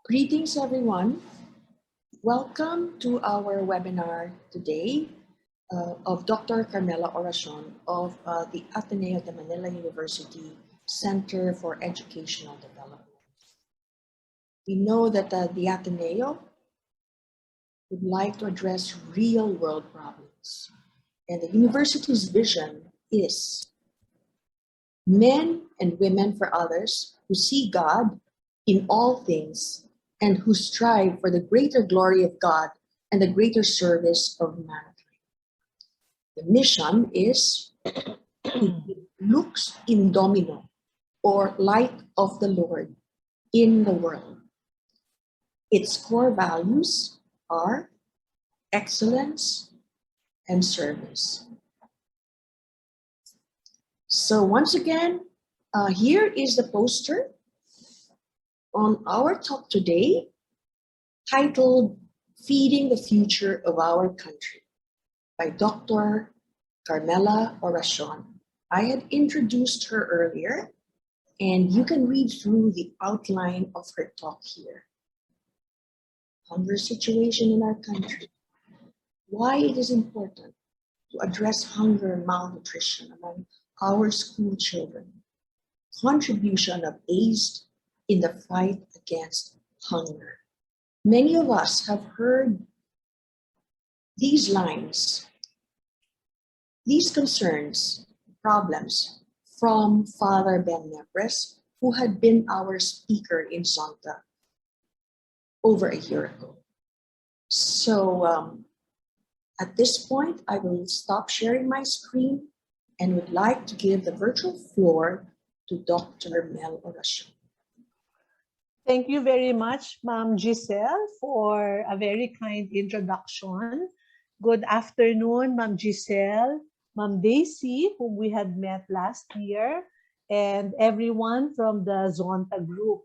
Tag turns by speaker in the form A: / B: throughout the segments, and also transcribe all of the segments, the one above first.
A: Greetings, everyone. Welcome to our webinar today of Dr. Carmela Oracion of the Ateneo de Manila University Center for Educational Development. We know that the Ateneo would like to address real-world problems, and the university's vision is men and women for others who see God in all things and who strive for the greater glory of God and the greater service of mankind. The mission is Lux in Domino, or light of the Lord in the world. Its core values are excellence and service. So once again, here is the poster on our talk today, titled Feeding the Future of Our Country by Dr. Carmela Oracion. I had introduced her earlier, and you can read through the outline of her talk here. Hunger situation in our country, why it is important to address hunger and malnutrition among our school children, contribution of AIDS in the fight against hunger. Many of us have heard these lines, these concerns, problems from Father Ben Nepres, who had been our speaker in Zonta over a year ago. So at this point, I will stop sharing my screen and would like to give the virtual floor to Dr. Mel Oracion.
B: Thank you very much, Ma'am Giselle, for a very kind introduction. Good afternoon, Ma'am Giselle, Ma'am Daisy, whom we had met last year, and everyone from the Zonta group.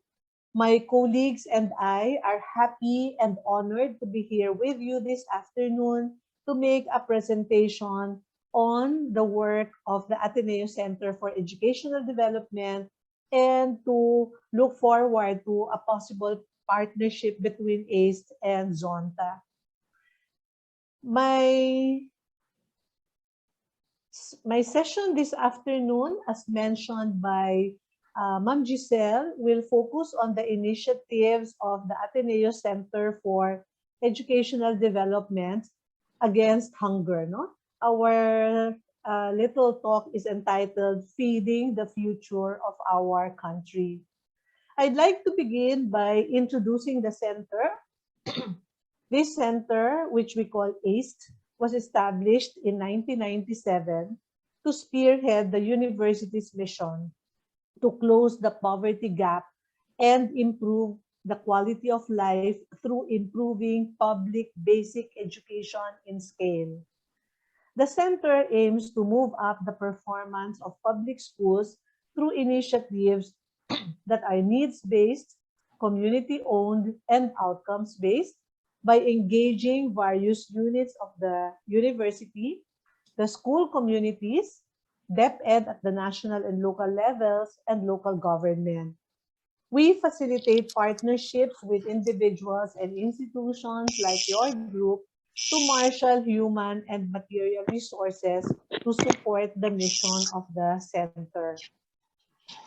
B: My colleagues and I are happy and honored to be here with you this afternoon to make a presentation on the work of the Ateneo Center for Educational Development and to look forward to a possible partnership between ACE and Zonta. My session this afternoon, as mentioned by Ma'am Giselle, will focus on the initiatives of the Ateneo Center for Educational Development against hunger. No? Our little talk is entitled Feeding the Future of Our Country. I'd like to begin by introducing the center. This center, which we call ACE, was established in 1997 to spearhead the university's mission to close the poverty gap and improve the quality of life through improving public basic education in scale. The center aims to move up the performance of public schools through initiatives that are needs-based, community-owned, and outcomes-based by engaging various units of the university, the school communities, DepEd at the national and local levels, and local government. We facilitate partnerships with individuals and institutions like your group to marshal human and material resources to support the mission of the center.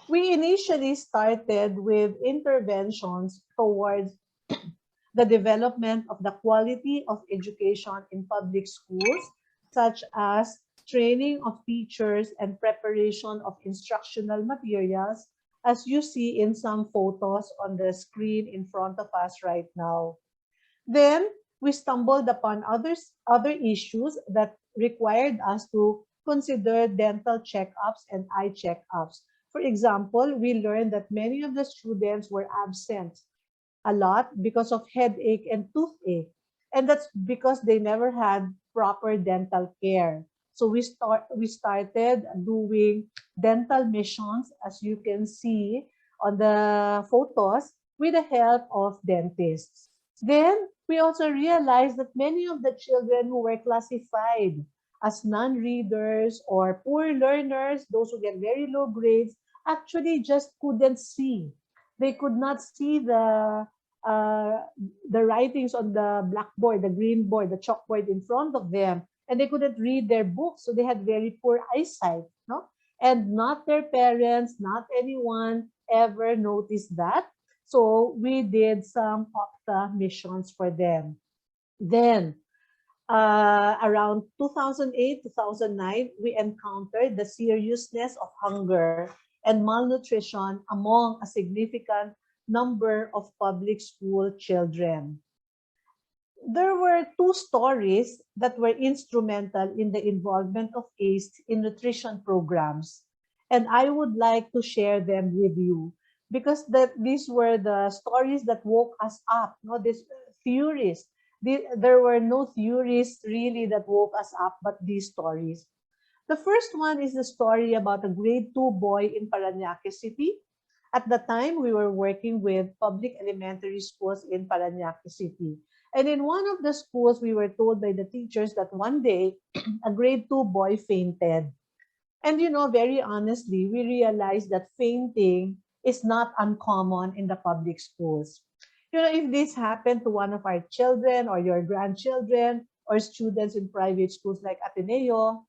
B: We initially started with interventions towards the development of the quality of education in public schools, such as training of teachers and preparation of instructional materials, as you see in some photos on the screen in front of us right now. Then we stumbled upon other issues that required us to consider dental checkups and eye checkups. For example, we learned that many of the students were absent a lot because of headache and toothache. And that's because they never had proper dental care. So we started doing dental missions, as you can see on the photos, with the help of dentists. Then we also realized that many of the children who were classified as non-readers or poor learners, those who get very low grades, actually just couldn't see. They could not see the the writings on the blackboard, the green board, the chalkboard in front of them, and they couldn't read their books, so they had very poor eyesight, no? And not their parents, not anyone ever noticed that. So we did some opta missions for them. Then, around 2008, 2009, we encountered the seriousness of hunger and malnutrition among a significant number of public school children. There were two stories that were instrumental in the involvement of ACE in nutrition programs. And I would like to share them with you because these were the stories that woke us up, no? These theories. There were no theories really that woke us up, but these stories. The first one is the story about a grade 2 boy in Parañaque City. At the time, we were working with public elementary schools in Parañaque City. And in one of the schools, we were told by the teachers that one day, a grade 2 boy fainted. And very honestly, we realized that fainting is not uncommon in the public schools. If this happened to one of our children or your grandchildren or students in private schools like Ateneo,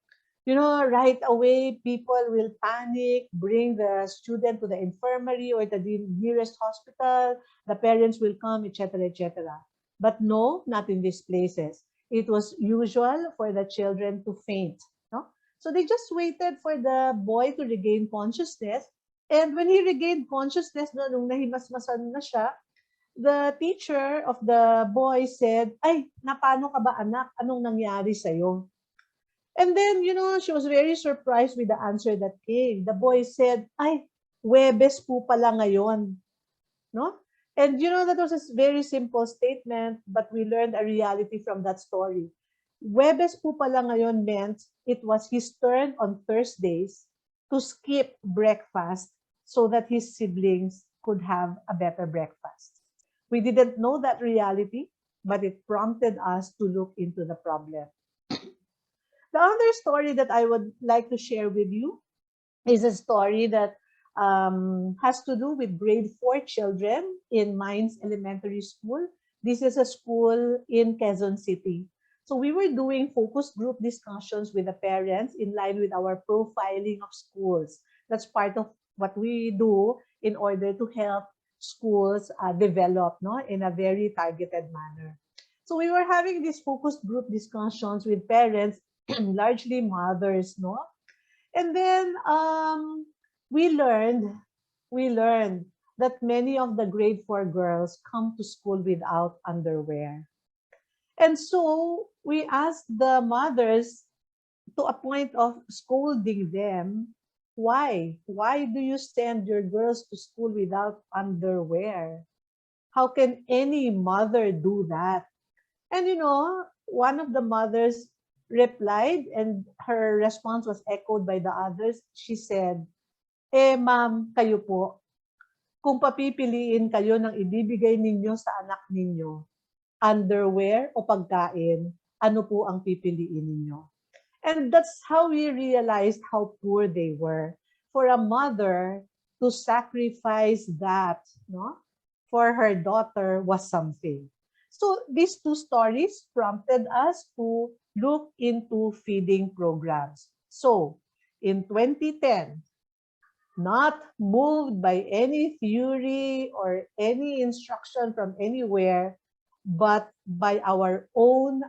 B: right away, people will panic, bring the student to the infirmary or the nearest hospital, the parents will come, etc., etc. But no, not in these places. It was usual for the children to faint. No? So they just waited for the boy to regain consciousness. And when he regained consciousness, nung nahimasmasan na siya, the teacher of the boy said, "Ay, napano ka ba anak? Anong nangyari sa'yo?" And then, she was very surprised with the answer that came. The boy said, "Ay, Huwebes po pala ngayon." No? And that was a very simple statement, but we learned a reality from that story. Huwebes po pala ngayon meant it was his turn on Thursdays to skip breakfast so that his siblings could have a better breakfast. We didn't know that reality, but it prompted us to look into the problem. The other story that I would like to share with you is a story that has to do with grade 4 children in Mines Elementary School. This is a school in Quezon City. So we were doing focus group discussions with the parents in line with our profiling of schools. That's part of what we do in order to help schools develop, no, in a very targeted manner. So we were having these focus group discussions with parents, largely mothers, no? And then we learned that many of the grade 4 girls come to school without underwear. And so we asked the mothers, to a point of scolding them, why? Why do you send your girls to school without underwear? How can any mother do that? And one of the mothers replied, and her response was echoed by the others. She said, ma'am, kayo po, kung papipiliin kayo ng ibibigay ninyo sa anak ninyo, underwear o pagkain, ano po ang pipiliin ninyo? And that's how we realized how poor they were. For a mother to sacrifice that, no, for her daughter was something. So these two stories prompted us to look into feeding programs. So in 2010, not moved by any theory or any instruction from anywhere, but by our own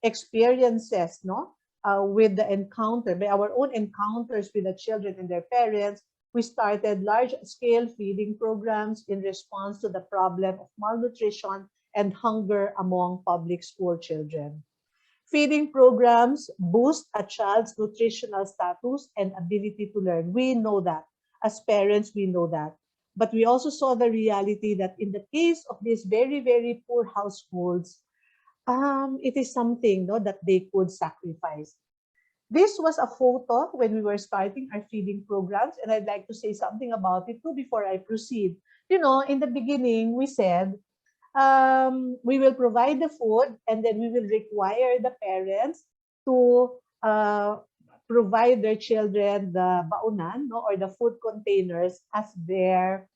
B: experiences, no? With the encounter, by our own encounters with the children and their parents, we started large-scale feeding programs in response to the problem of malnutrition and hunger among public school children. Feeding programs boost a child's nutritional status and ability to learn. We know that. As parents, we know that. But we also saw the reality that in the case of these very, very poor households, it is something, no, that they could sacrifice. This was a photo when we were starting our feeding programs, and I'd like to say something about it too before I proceed. In the beginning, we said, we will provide the food, and then we will require the parents to provide their children the baunan, no, or the food containers as their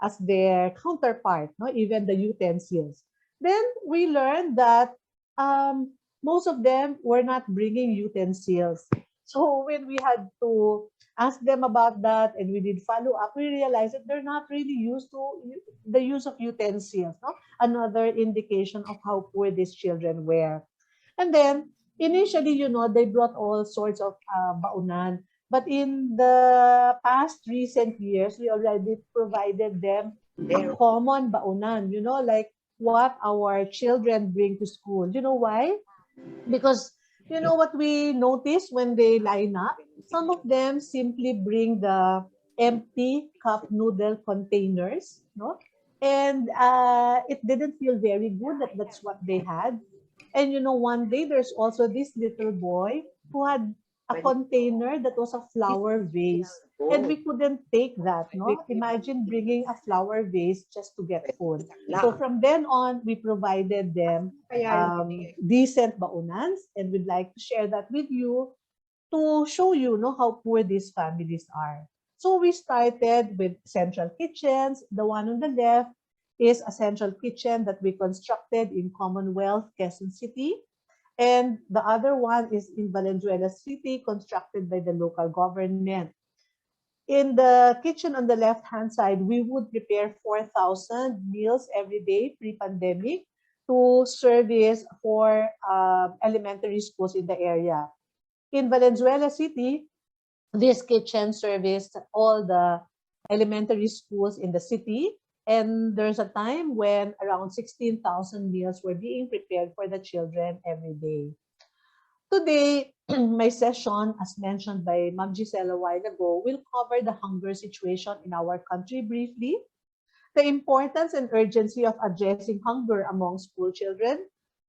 B: as their counterpart, no? Even the utensils. Then we learned that most of them were not bringing utensils. So when we had to ask them about that and we did follow up, we realized that they're not really used to the use of utensils. No? Another indication of how poor these children were. And then initially, they brought all sorts of baunan. But in the past recent years, we already provided them a common baunan, like what our children bring to school. You know why? Because what we notice when they line up, some of them simply bring the empty cup noodle containers, no? And it didn't feel very good that that's what they had. And one day there's also this little boy who had a container that was a flower vase. And we couldn't take that, no? Imagine bringing a flower vase just to get food. So from then on, we provided them decent baunans, and we'd like to share that with you to show you how poor these families are. So we started with central kitchens. The one on the left is a central kitchen that we constructed in Commonwealth, Quezon City. And the other one is in Valenzuela City, constructed by the local government. In the kitchen on the left-hand side, we would prepare 4,000 meals every day pre-pandemic to service for elementary schools in the area. In Valenzuela City, this kitchen serviced all the elementary schools in the city. And there's a time when around 16,000 meals were being prepared for the children every day. Today, my session, as mentioned by Ma'am Giselle a while ago, will cover the hunger situation in our country briefly, the importance and urgency of addressing hunger among school children,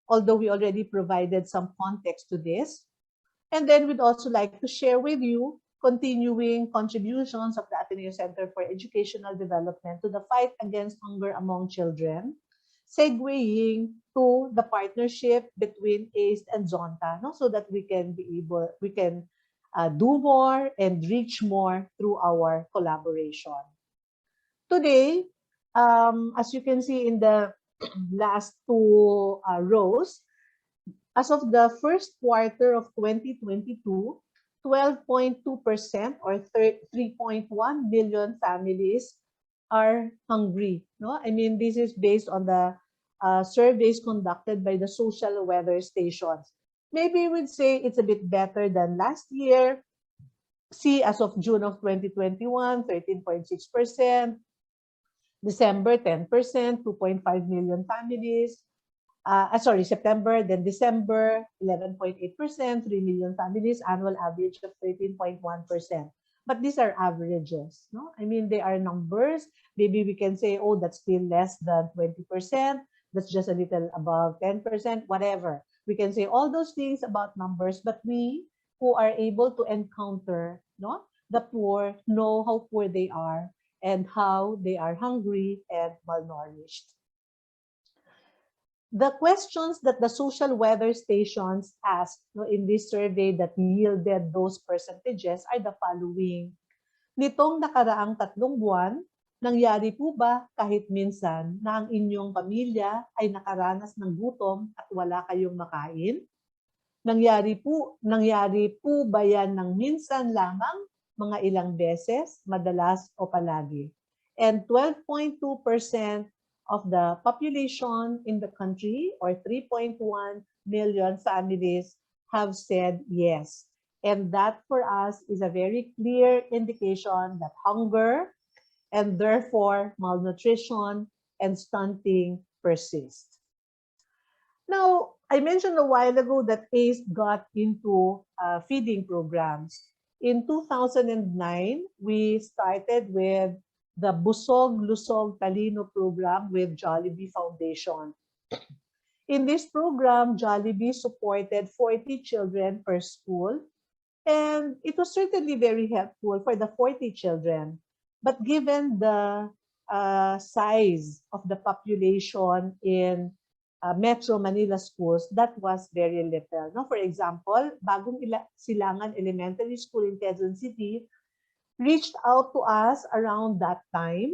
B: although we already provided some context to this. And then we'd also like to share with you continuing contributions of the Ateneo Center for Educational Development to the fight against hunger among children, segueing to the partnership between ACE and Zonta, so that we can do more and reach more through our collaboration. Today, as you can see in the last two rows, as of the first quarter of 2022, 12.2% or 3.1 million families are hungry. No, I mean, this is based on the surveys conducted by the social weather stations. Maybe we'd say it's a bit better than last year. See, as of June of 2021, 13.6%. December, 10%, 2.5 million families. September, then December, 11.8%, 3 million families, annual average of 13.1%. But these are averages, no? I mean, they are numbers. Maybe we can say, oh, that's still less than 20%. That's just a little above 10%, whatever. We can say all those things about numbers, but we who are able to encounter the poor know how poor they are and how they are hungry and malnourished. The questions that the social weather stations asked in this survey that yielded those percentages are the following. Nitong nakaraang 3 buwan, nangyari po ba kahit minsan na ang inyong pamilya ay nakaranas ng gutom at wala kayong makain? Nangyari po ba yan ng minsan lamang, mga ilang beses, madalas o palagi? And 12.2% of the population in the country, or 3.1 million families, have said yes. And that for us is a very clear indication that hunger and therefore malnutrition and stunting persist. Now, I mentioned a while ago that ACE got into feeding programs. In 2009, we started with the Busog, Lusog, Talino program with Jollibee Foundation. In this program, Jollibee supported 40 children per school, and it was certainly very helpful for the 40 children. But given the size of the population in Metro Manila schools, that was very little. No? For example, Bagong Silangan Elementary School in Quezon City reached out to us around that time,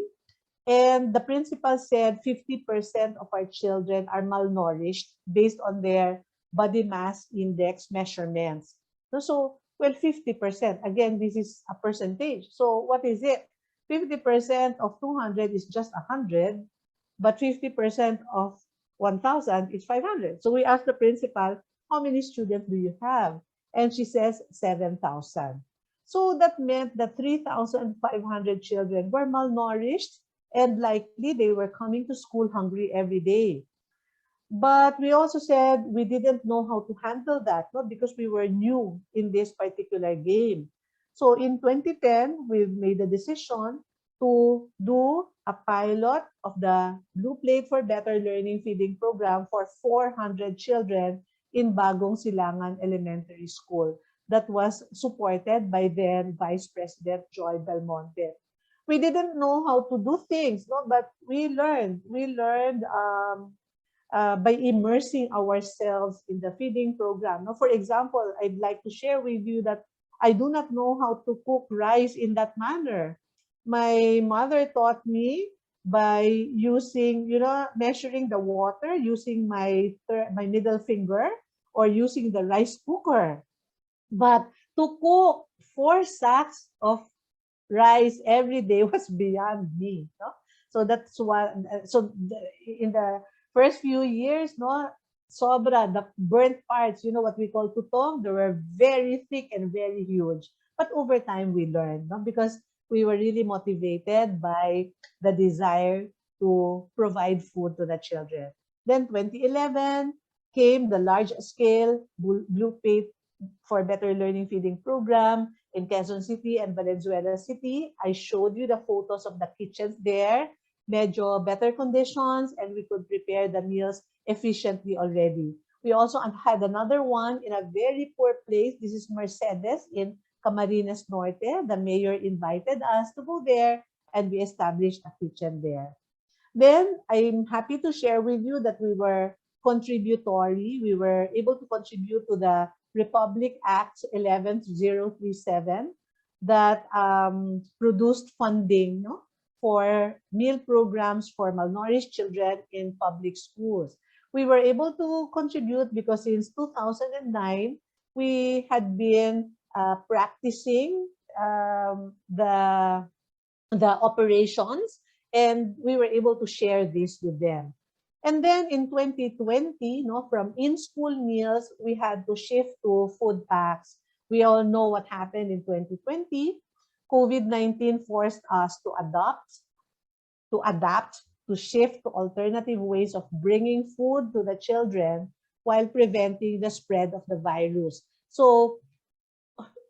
B: And the principal said 50% of our children are malnourished based on their body mass index measurements. So, well, 50%. Again, this is a percentage. So what is it? 50% of 200 is just 100, but 50% of 1,000 is 500. So we asked the principal, how many students do you have? And she says 7,000. So that meant that 3,500 children were malnourished, and likely they were coming to school hungry every day. But we also said we didn't know how to handle that, not because we were new in this particular game. So in 2010, we made a decision to do a pilot of the Blue Plate for Better Learning feeding program for 400 children in Bagong Silangan Elementary School that was supported by then Vice President Joy Belmonte. We didn't know how to do things, no, but we learned. By immersing ourselves in the feeding program. Now, for example, I'd like to share with you that I do not know how to cook rice in that manner. My mother taught me by using, measuring the water using my middle finger or using the rice cooker. But to cook 4 sacks of rice every day was beyond me. No? So that's why. In the first few years, no, sobra, the burnt parts, what we call tutong, they were very thick and very huge. But over time, we learned, no, because we were really motivated by the desire to provide food to the children. Then 2011 came the large-scale Blue Plate for Better Learning feeding program in Quezon City and Valenzuela City. I showed you the photos of the kitchens there, medyo better conditions, and we could prepare the meals efficiently already. We also had another one in a very poor place. This is Mercedes in Camarines Norte. The mayor invited us to go there, and we established a kitchen there. Then I'm happy to share with you that we were contributory. We were able to contribute to the Republic Act 11037 that produced funding, no, for meal programs for malnourished children in public schools. We were able to contribute because since 2009, we had been practicing the operations, and we were able to share this with them. And then in 2020, no, from in-school meals, we had to shift to food packs. We all know what happened in 2020. COVID-19 forced us to adapt, to shift to alternative ways of bringing food to the children while preventing the spread of the virus. So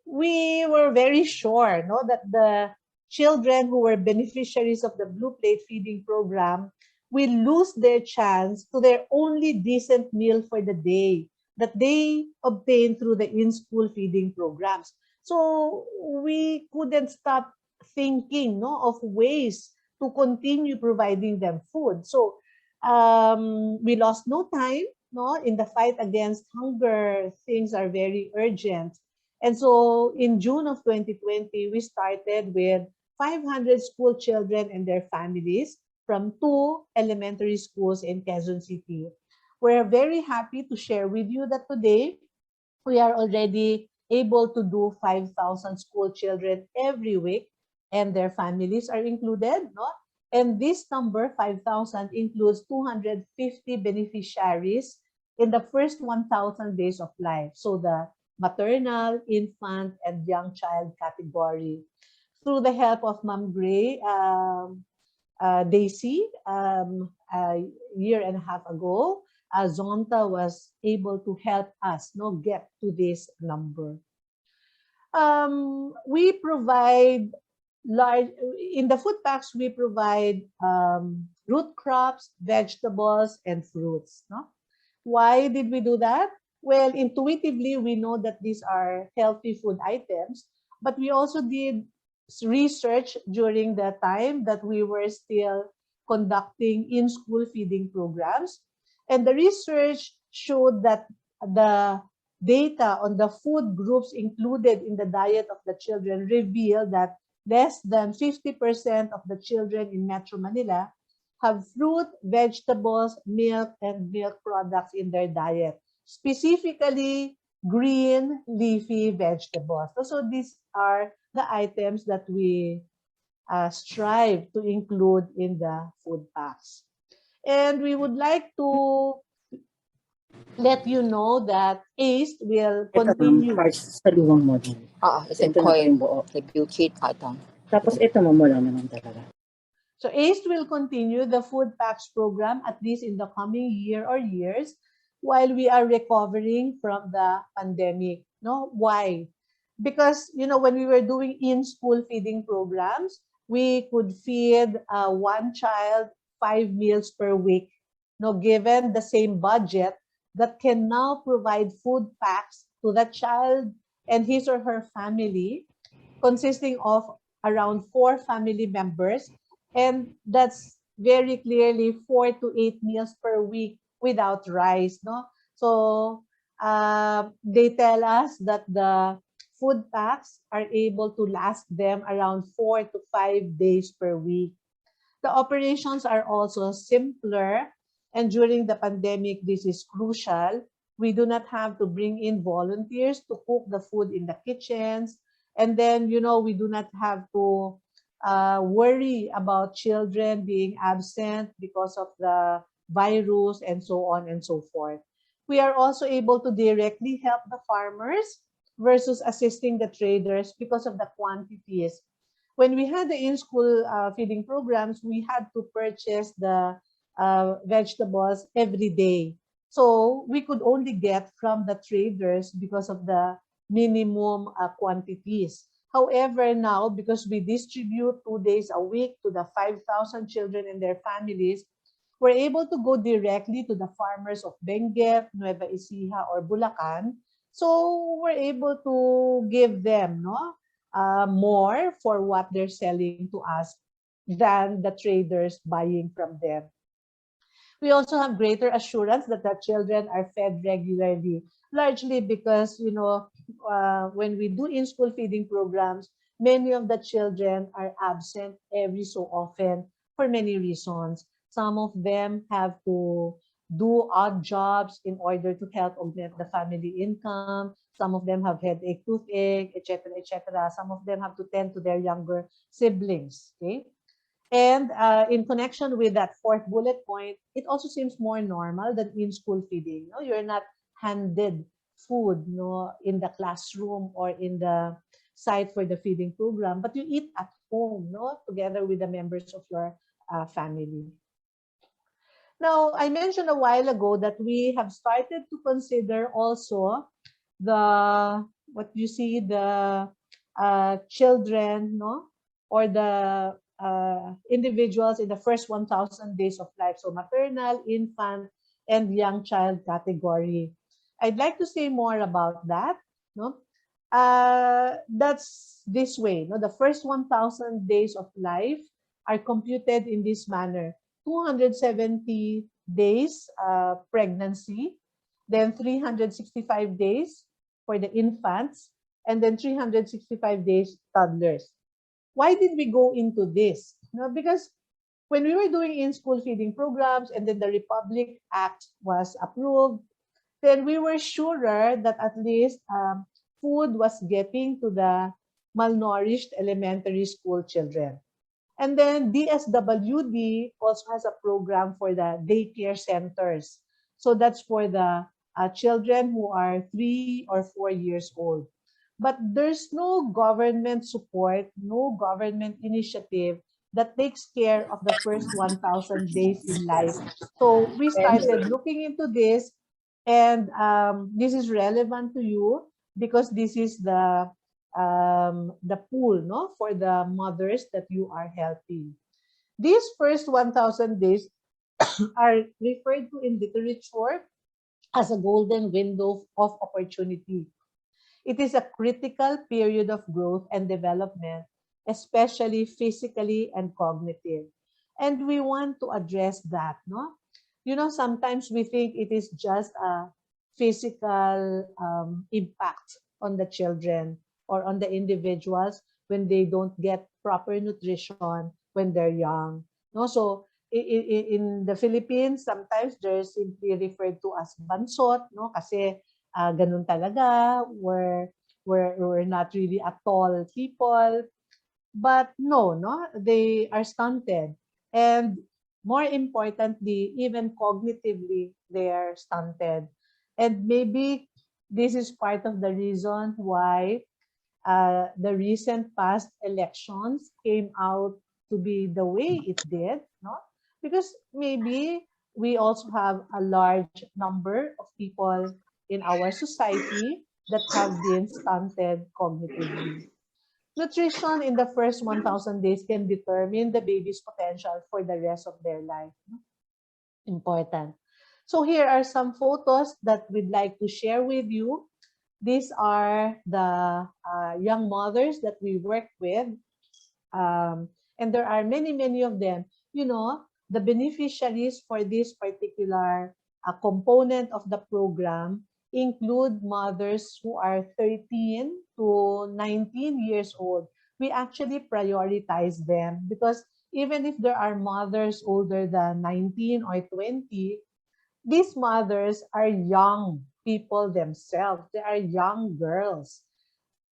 B: we were very sure, no, that the children who were beneficiaries of the Blue Plate feeding program will lose their chance to their only decent meal for the day that they obtain through the in-school feeding programs. So we couldn't stop thinking, no, of ways to continue providing them food. So we lost no time, no, in the fight against hunger. Things are very urgent. And so in June of 2020, we started with 500 school children and their families from 2 elementary schools in Quezon City. We're very happy to share with you that today we are already able to do 5,000 school children every week, and their families are included, no? And this number, 5,000, includes 250 beneficiaries in the first 1,000 days of life. So the maternal, infant, and young child category. Through the help of Ma'am Gray, Daisy, a year and a half ago, Zonta was able to help us, no, get to this number. We provide in the food packs, we provide root crops, vegetables, and fruits. No? Why did we do that? Well, intuitively, we know that these are healthy food items, but we also did research during the time that we were still conducting in-school feeding programs. And the research showed that the data on the food groups included in the diet of the children revealed that less than 50% of the children in Metro Manila have fruit, vegetables, milk, and milk products in their diet, specifically green leafy vegetables. So these are the items that we strive to include in the food packs. And we would like to let you know that ACE will
C: Ito ma'am,
B: continue.
C: parts sa luwang model.
D: It's in
C: Ito na po
D: coil,
C: yung buo.
D: like buchit atang.
C: Tapos ito ma'am, wala naman talaga.
B: So ACE will continue the food packs program at least in the coming year or years while we are recovering from the pandemic. No, why? Because when we were doing in-school feeding programs, we could feed one child 5 meals per week. No, given the same budget that can now provide food packs to the child and his or her family, consisting of around 4 family members, and that's very clearly 4 to 8 meals per week without rice. No, so they tell us that the food packs are able to last them around 4 to 5 days per week. The operations are also simpler, and during the pandemic, this is crucial. We do not have to bring in volunteers to cook the food in the kitchens. And then, we do not have to worry about children being absent because of the virus and so on and so forth. We are also able to directly help the farmers versus assisting the traders because of the quantities. When we had the in-school feeding programs, we had to purchase the vegetables every day. So we could only get from the traders because of the minimum quantities. However, now, because we distribute 2 days a week to the 5,000 children and their families, we're able to go directly to the farmers of Benguet, Nueva Ecija, or Bulacan. So we're able to give them more for what they're selling to us than the traders buying from them. We also have greater assurance that the children are fed regularly, largely because, when we do in-school feeding programs, many of the children are absent every so often for many reasons. Some of them have to do odd jobs in order to help augment the family income. Some of them have headache, toothache, etc., etc. Some of them have to tend to their younger siblings. Okay. And in connection with that fourth bullet point, it also seems more normal than in-school feeding. You're not handed food in the classroom or in the site for the feeding program, but you eat at home together with the members of your family. Now, I mentioned a while ago that we have started to consider also the children, or the individuals in the first 1,000 days of life, so maternal, infant, and young child category. I'd like to say more about that. That's this way. The first 1,000 days of life are computed in this manner: 270 days pregnancy, then 365 days for the infants, and then 365 days toddlers. Why did we go into this? Because when we were doing in-school feeding programs and then the Republic Act was approved, then we were sure that at least food was getting to the malnourished elementary school children. And then DSWD also has a program for the daycare centers. So that's for the children who are 3 or 4 years old. But there's no government support, no government initiative that takes care of the first 1,000 days in life. So we started looking into this, and this is relevant to you because this is the pool for the mothers that you are helping. These first 1,000 days are referred to in literature as a golden window of opportunity. It is a critical period of growth and development, especially physically and cognitive. And we want to address that, sometimes we think it is just a physical impact on the children or on the individuals when they don't get proper nutrition when they're young. No, so in the Philippines, sometimes they're simply referred to as bansot, no, kasi ganun talaga, we're not really a tall people. But no, they are stunted. And more importantly, even cognitively, they are stunted. And maybe this is part of the reason why the recent past elections came out to be the way it did, no? Because maybe we also have a large number of people in our society that have been stunted cognitively. Nutrition in the first 1,000 days can determine the baby's potential for the rest of their life. Important. So here are some photos that we'd like to share with you. These are the young mothers that we work with. And there are many, many of them. You know, the beneficiaries for this particular component of the program include mothers who are 13 to 19 years old. We actually prioritize them because even if there are mothers older than 19 or 20, these mothers are young people themselves. They are young girls.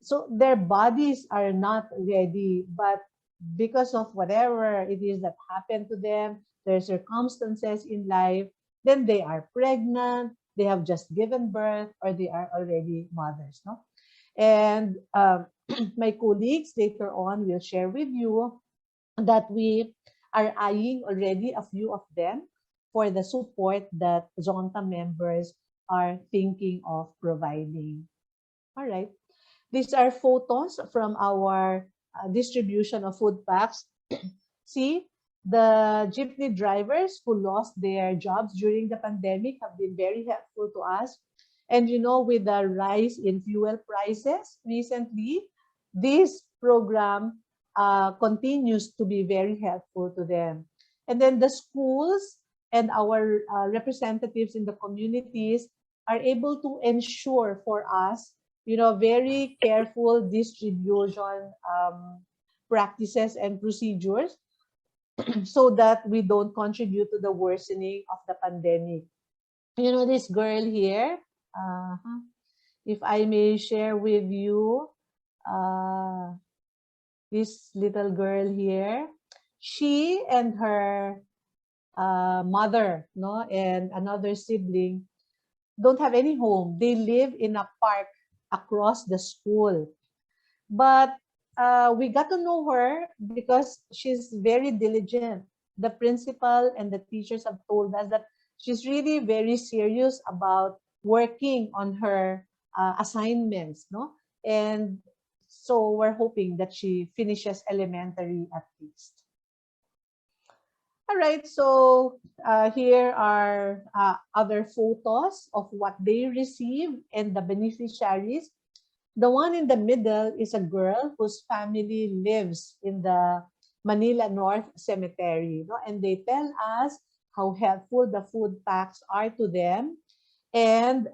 B: So their bodies are not ready, but because of whatever it is that happened to them, their circumstances in life, then they are pregnant, they have just given birth, or they are already mothers. No? And my colleagues later on will share with you that we are eyeing already a few of them for the support that Zonta members are thinking of providing. All right. These are photos from our distribution of food packs. See, the jeepney drivers who lost their jobs during the pandemic have been very helpful to us. And you know, with the rise in fuel prices recently, this program continues to be very helpful to them. And then the schools and our representatives in the communities are able to ensure for us, you know, very careful distribution practices and procedures so that we don't contribute to the worsening of the pandemic. You know, this girl here, if I may share with you, this little girl here, she and her mother, no, and another sibling don't have any home. They live in a park across the school. But we got to know her because she's very diligent. The principal and the teachers have told us that she's really very serious about working on her assignments, no? And so we're hoping that she finishes elementary at least. All right, so here are other photos of what they receive and the beneficiaries. The one in the middle is a girl whose family lives in the Manila North Cemetery, no? And they tell us how helpful the food packs are to them, and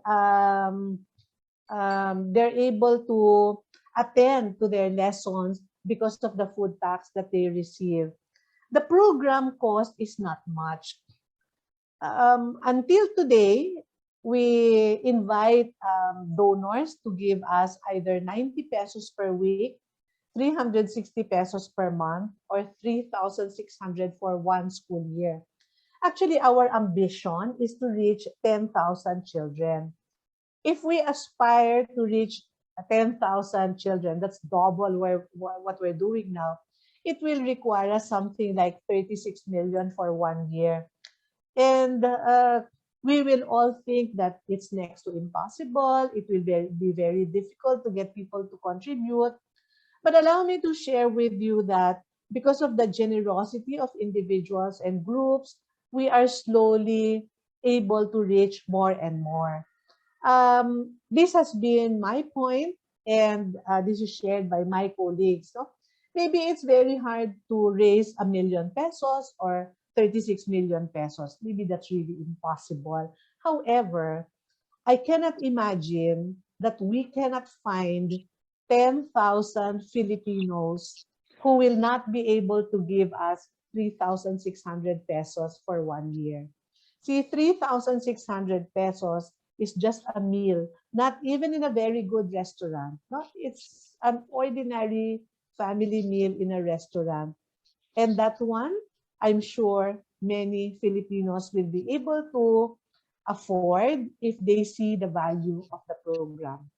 B: they're able to attend to their lessons because of the food packs that they receive. The program cost is not much. Until today, we invite donors to give us either 90 pesos per week, 360 pesos per month, or 3,600 for one school year. Actually, our ambition is to reach 10,000 children. If we aspire to reach 10,000 children, that's double what we're doing now. It will require us something like 36 million for 1 year. And we will all think that it's next to impossible. It will be very difficult to get people to contribute. But allow me to share with you that because of the generosity of individuals and groups, we are slowly able to reach more and more. This has been my point, and this is shared by my colleagues. So maybe it's very hard to raise 1 million pesos or 36 million pesos. Maybe that's really impossible. However, I cannot imagine that we cannot find 10,000 Filipinos who will not be able to give us 3,600 pesos for 1 year. See, 3,600 pesos is just a meal, not even in a very good restaurant. No, it's an ordinary family meal in a restaurant. And that one, I'm sure many Filipinos will be able to afford if they see the value of the program.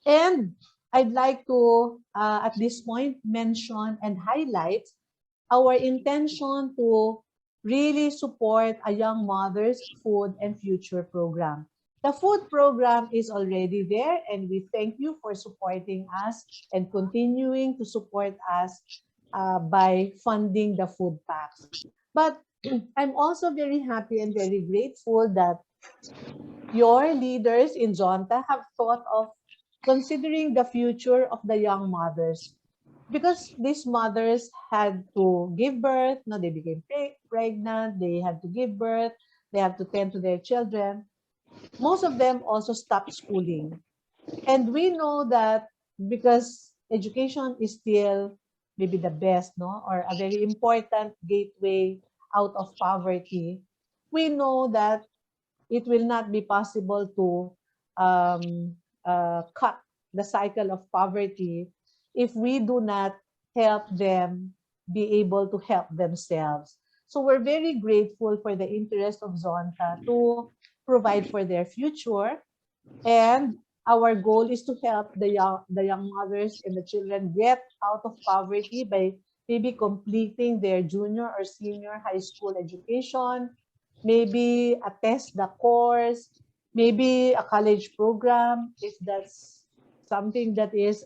B: And I'd like to, at this point, mention and highlight our intention to really support a young mother's food and future program. The food program is already there, and we thank you for supporting us and continuing to support us by funding the food packs. But I'm also very happy and very grateful that your leaders in Zonta have thought of considering the future of the young mothers, because these mothers had to give birth, no, they became pregnant, they had to give birth, they have to tend to their children. Most of them also stopped schooling. And we know that because education is still maybe the best, no, or a very important gateway out of poverty, we know that it will not be possible to cut the cycle of poverty if we do not help them be able to help themselves. So we're very grateful for the interest of Zonta to provide for their future. And our goal is to help the young mothers and the children get out of poverty by maybe completing their junior or senior high school education, maybe attest the course, maybe a college program, if that's something that is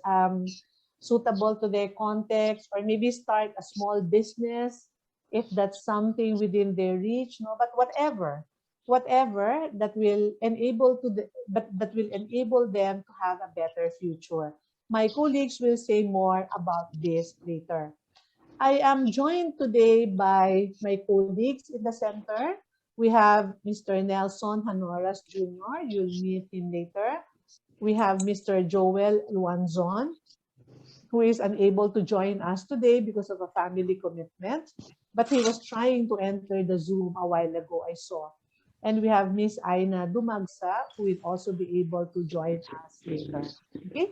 B: suitable to their context, or maybe start a small business if that's something within their reach. No, but whatever that will enable that will enable them to have a better future. My colleagues will say more about this later. I am joined today by my colleagues in the center. We have Mr. Nelson Hanoras Jr. You'll meet him later. We have Mr. Joel Luanzon, who is unable to join us today because of a family commitment, but he was trying to enter the Zoom a while ago, I saw. And we have Miss Aina Dumagsa, who will also be able to join us later. Okay?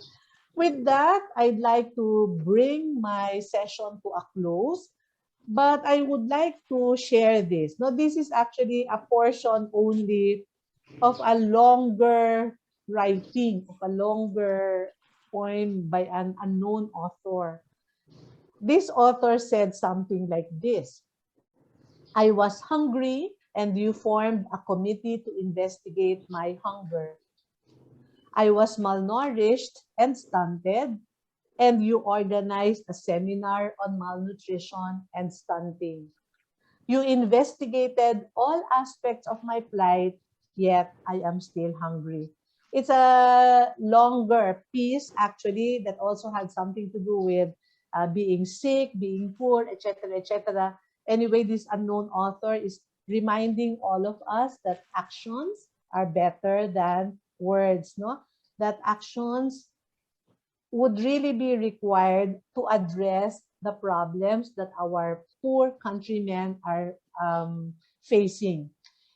B: With that, I'd like to bring my session to a close, but I would like to share this. Now, this is actually a portion only of a longer writing, of a longer poem by an unknown author. This author said something like this: I was hungry, and you formed a committee to investigate my hunger. I was malnourished and stunted, and you organized a seminar on malnutrition and stunting. You investigated all aspects of my plight, yet I am still hungry. It's a longer piece, actually, that also had something to do with being sick, being poor, etc., etc. Anyway, this unknown author is reminding all of us that actions are better than words, no? That actions would really be required to address the problems that our poor countrymen are facing.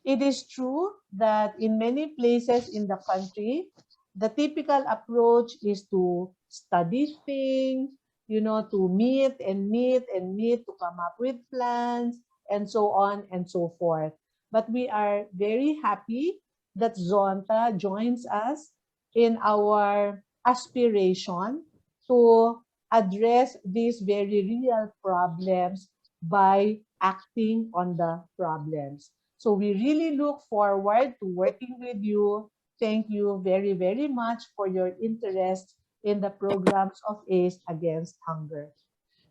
B: It is true that in many places in the country, the typical approach is to study things, to meet and meet and meet to come up with plans and so on and so forth. But we are very happy that Zonta joins us in our aspiration to address these very real problems by acting on the problems. So we really look forward to working with you. Thank you very, very much for your interest in the programs of ACE Against Hunger.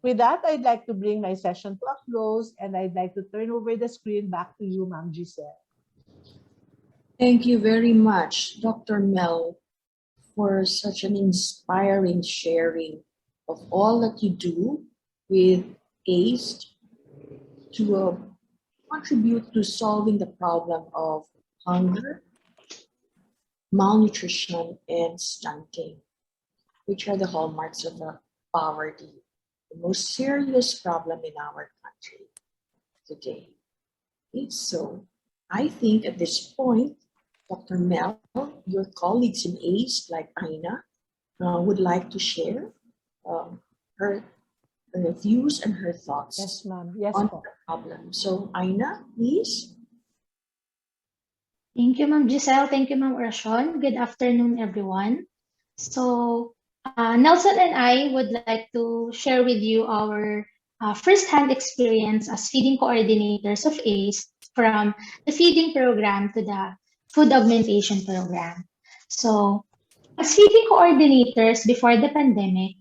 B: With that, I'd like to bring my session to a close, and I'd like to turn over the screen back to you, Ma'am Giselle.
A: Thank you very much, Dr. Mel, for such an inspiring sharing of all that you do with ACE to contribute to solving the problem of hunger, malnutrition, and stunting, which are the hallmarks of poverty. the most serious problem in our country today. So I think at this point, Dr. Mel, your colleagues in ACE like Aina would like to share um, her views and her thoughts
B: Yes, ma'am. Yes
A: on
B: po.
A: the problem. So Aina, please.
D: Thank you, Ma'am Giselle. Thank you, Ma'am Oracion. Good afternoon, everyone. So, Nelson and I would like to share with you our first-hand experience as feeding coordinators of ACE from the feeding program to the food augmentation program. So, as feeding coordinators before the pandemic,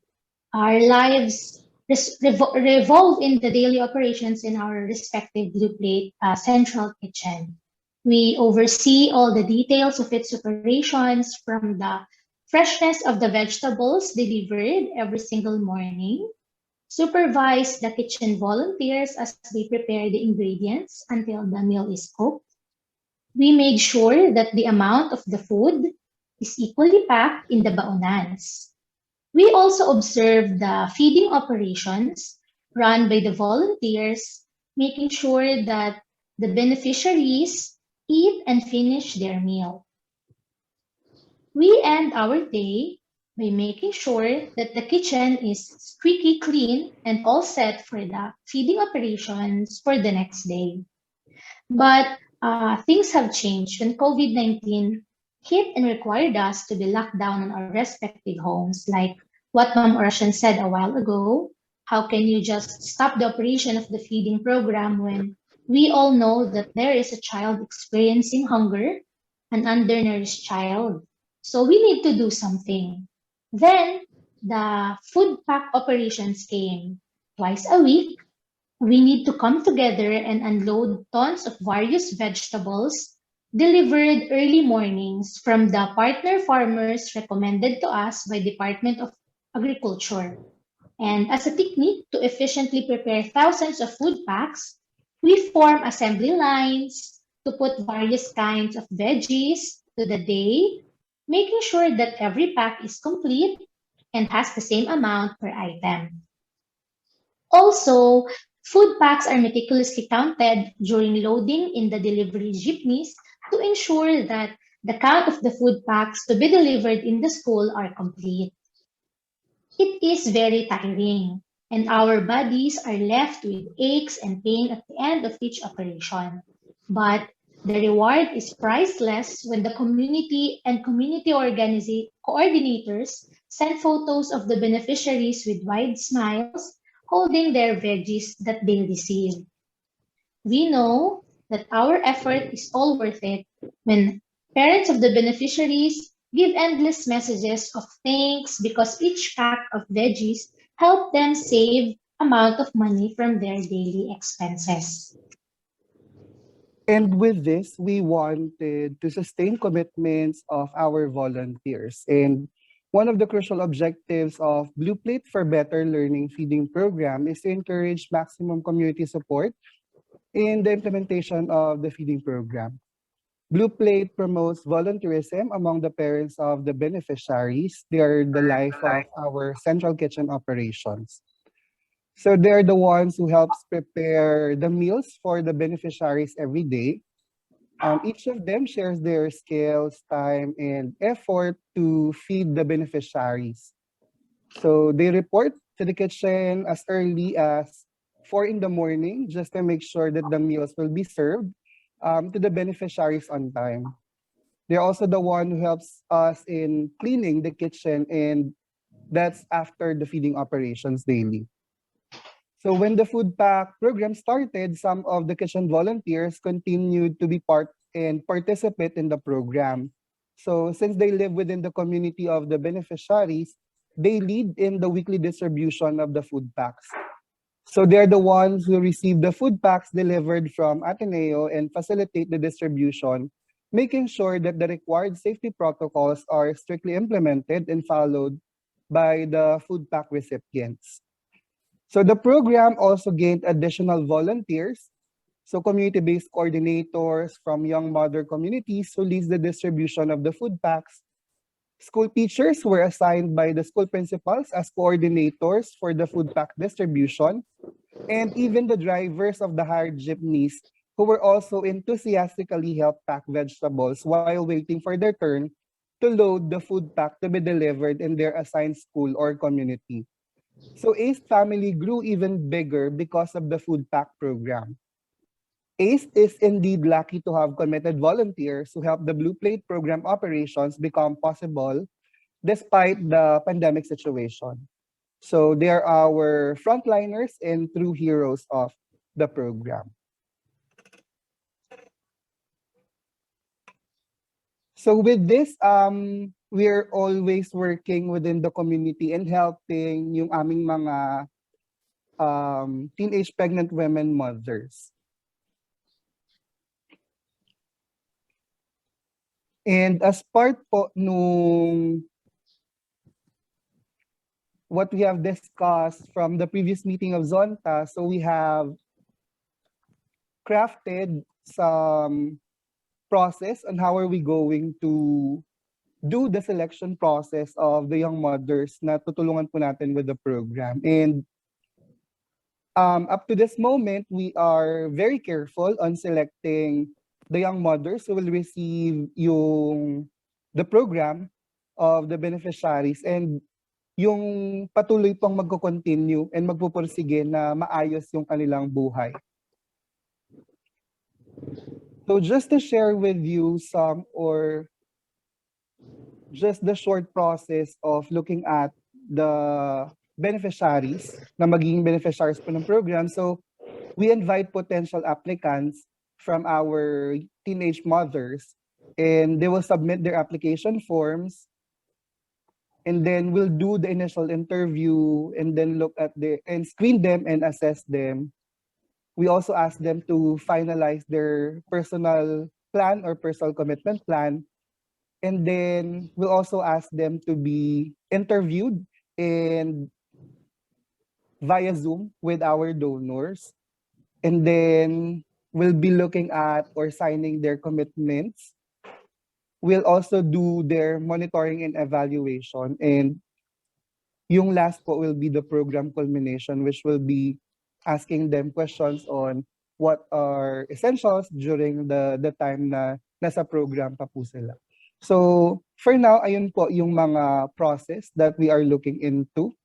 D: our lives revolve in the daily operations in our respective Blue Plate central kitchen. We oversee all the details of its operations from the freshness of the vegetables delivered every single morning, supervise the kitchen volunteers as they prepare the ingredients until the meal is cooked. We made sure that the amount of the food is equally packed in the baonans. We also observe the feeding operations run by the volunteers, making sure that the beneficiaries eat and finish their meal. We end our day by making sure that the kitchen is squeaky clean and all set for the feeding operations for the next day. But things have changed when COVID-19 hit and required us to be locked down in our respective homes, like what Ma'am Oracion said a while ago. How can you just stop the operation of the feeding program when we all know that there is a child experiencing hunger, an undernourished child? So we need to do something. Then the food pack operations came twice a week. We need to come together and unload tons of various vegetables delivered early mornings from the partner farmers recommended to us by Department of Agriculture. And as a technique to efficiently prepare thousands of food packs, we form assembly lines to put various kinds of veggies to the day, making sure that every pack is complete and has the same amount per item. Also, food packs are meticulously counted during loading in the delivery jeepneys to ensure that the count of the food packs to be delivered in the school are complete. It is very tiring, and our bodies are left with aches and pain at the end of each operation. But the reward is priceless when the community and community coordinators send photos of the beneficiaries with wide smiles holding their veggies that they receive. We know that our effort is all worth it when parents of the beneficiaries give endless messages of thanks because each pack of veggies helped them save amount of money from their daily expenses.
E: And with this, we wanted to sustain commitments of our volunteers. And one of the crucial objectives of Blue Plate for Better Learning feeding program is to encourage maximum community support in the implementation of the feeding program. Blue Plate promotes volunteerism among the parents of the beneficiaries. They are the life of our central kitchen operations. So they're the ones who helps prepare the meals for the beneficiaries every day. Each of them shares their skills, time, and effort to feed the beneficiaries. So they report to the kitchen as early as 4 in the morning just to make sure that the meals will be served to the beneficiaries on time. They're also the one who helps us in cleaning the kitchen, and that's after the feeding operations daily. So when the food pack program started, some of the kitchen volunteers continued to be part and participate in the program. So since they live within the community of the beneficiaries, they lead in the weekly distribution of the food packs. So they're the ones who receive the food packs delivered from Ateneo and facilitate the distribution, making sure that the required safety protocols are strictly implemented and followed by the food pack recipients. So the program also gained additional volunteers, so community-based coordinators from young mother communities who leads the distribution of the food packs School teachers were assigned by the school principals as coordinators for the food pack distribution, and even the drivers of the hired jeepneys who were also enthusiastically helped pack vegetables while waiting for their turn to load the food pack to be delivered in their assigned school or community. So ACE family grew even bigger because of the food pack program. ACE is indeed lucky to have committed volunteers who help the Blue Plate program operations become possible despite the pandemic situation. So they are our frontliners and true heroes of the program. So with this, we're always working within the community and helping yung aming mga teenage pregnant women mothers. And as part po nung what we have discussed from the previous meeting of Zonta, so we have crafted some process on how are we going to do the selection process of the young mothers na tutulungan po natin with the program. And up to this moment, we are very careful on selecting the young mothers who will receive the program of the beneficiaries and yung patuloy pang magko-continue and magpupursige na maayos yung kanilang buhay. So just to share with you just the short process of looking at the beneficiaries na magiging beneficiaries po ng program. So we invite potential applicants from our teenage mothers and they will submit their application forms and then we'll do the initial interview and then look at and screen them and assess them. We also ask them to finalize their personal plan or personal commitment plan. And then we'll also ask them to be interviewed and via Zoom with our donors. And then we'll be looking at or signing their commitments. We'll also do their monitoring and evaluation. And yung last po will be the program culmination, which will be asking them questions on what are essentials during the time na nasa program pa po sila. So for now, ayun po yung mga process that we are looking into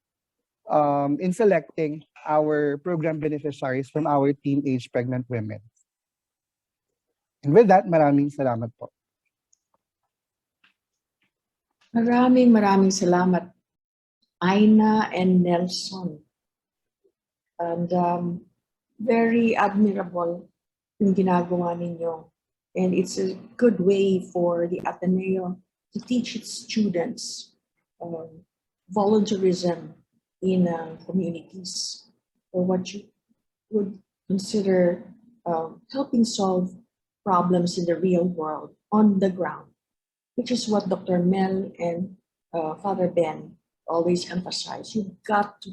E: in selecting our program beneficiaries from our teenage pregnant women. And with that, maraming salamat po.
A: Maraming salamat, Aina and Nelson. And very admirable yung ginagawa ninyo. And it's a good way for the Ateneo to teach its students volunteerism in communities, or what you would consider helping solve problems in the real world on the ground, which is what Dr. Mel and Father Ben always emphasize. You've got to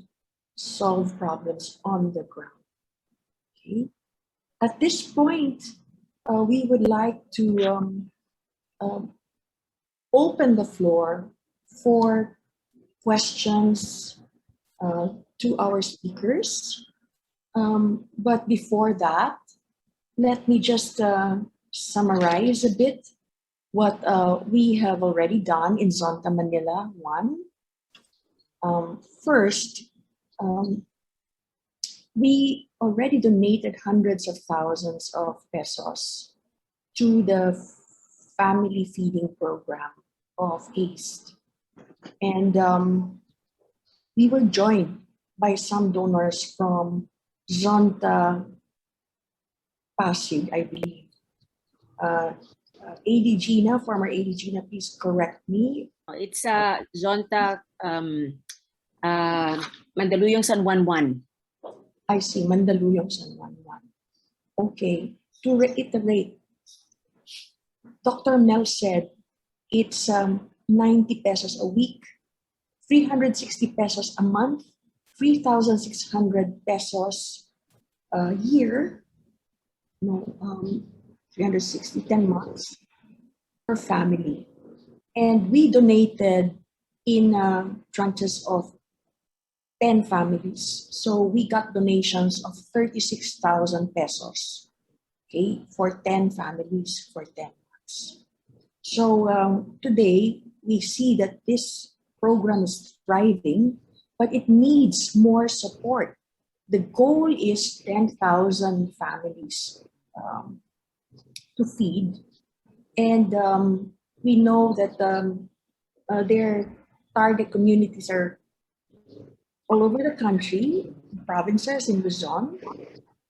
A: solve problems on the ground. Okay. At this point, we would like to open the floor for questions to our speakers. But before that, let me just summarize a bit what we have already done in Zonta, Manila 1. First, we already donated hundreds of thousands of pesos to the family feeding program of ACE. And we were joined by some donors from Zonta Pasig, I believe. AD Gina, former AD Gina, please correct me.
F: It's Zonta Mandaluyong San Juan 1.
A: I see, Mandaluyong San Juan 1. Okay, to reiterate, Dr. Mel said it's 90 pesos a week, 360 pesos a month, 3,600 pesos a year, 360, 10 months per family. And we donated in tranches of 10 families. So we got donations of 36,000 pesos, okay, for 10 families for 10 months. So today we see that this program is thriving, but it needs more support. The goal is 10,000 families to feed. And we know that their target communities are all over the country, provinces in Luzon,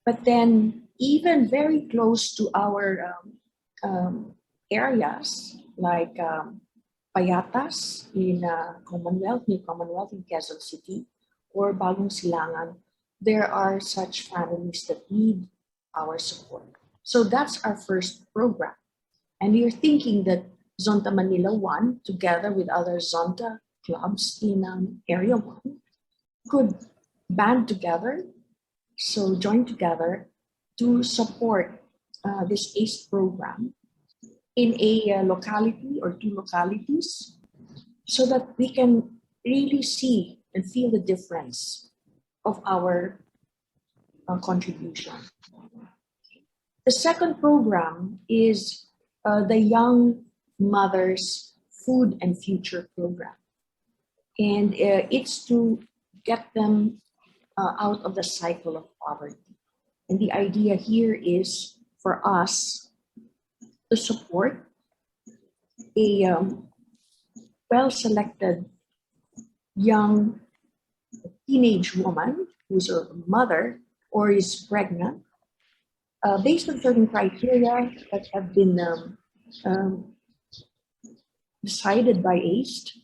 A: but then even very close to our areas like Payatas in Commonwealth, New Commonwealth in Quezon City, or Bagong Silangan, there are such families that need our support. So that's our first program. And we're thinking that Zonta Manila 1, together with other Zonta clubs in Area 1, could band together, so join together to support this ACE program in a locality or two localities so that we can really see and feel the difference of our contribution. The second program is the Young Mothers Food and Future Program. And it's to get them out of the cycle of poverty. And the idea here is for us to support a well-selected young teenage woman who's a mother or is pregnant based on certain criteria that have been decided by ACE,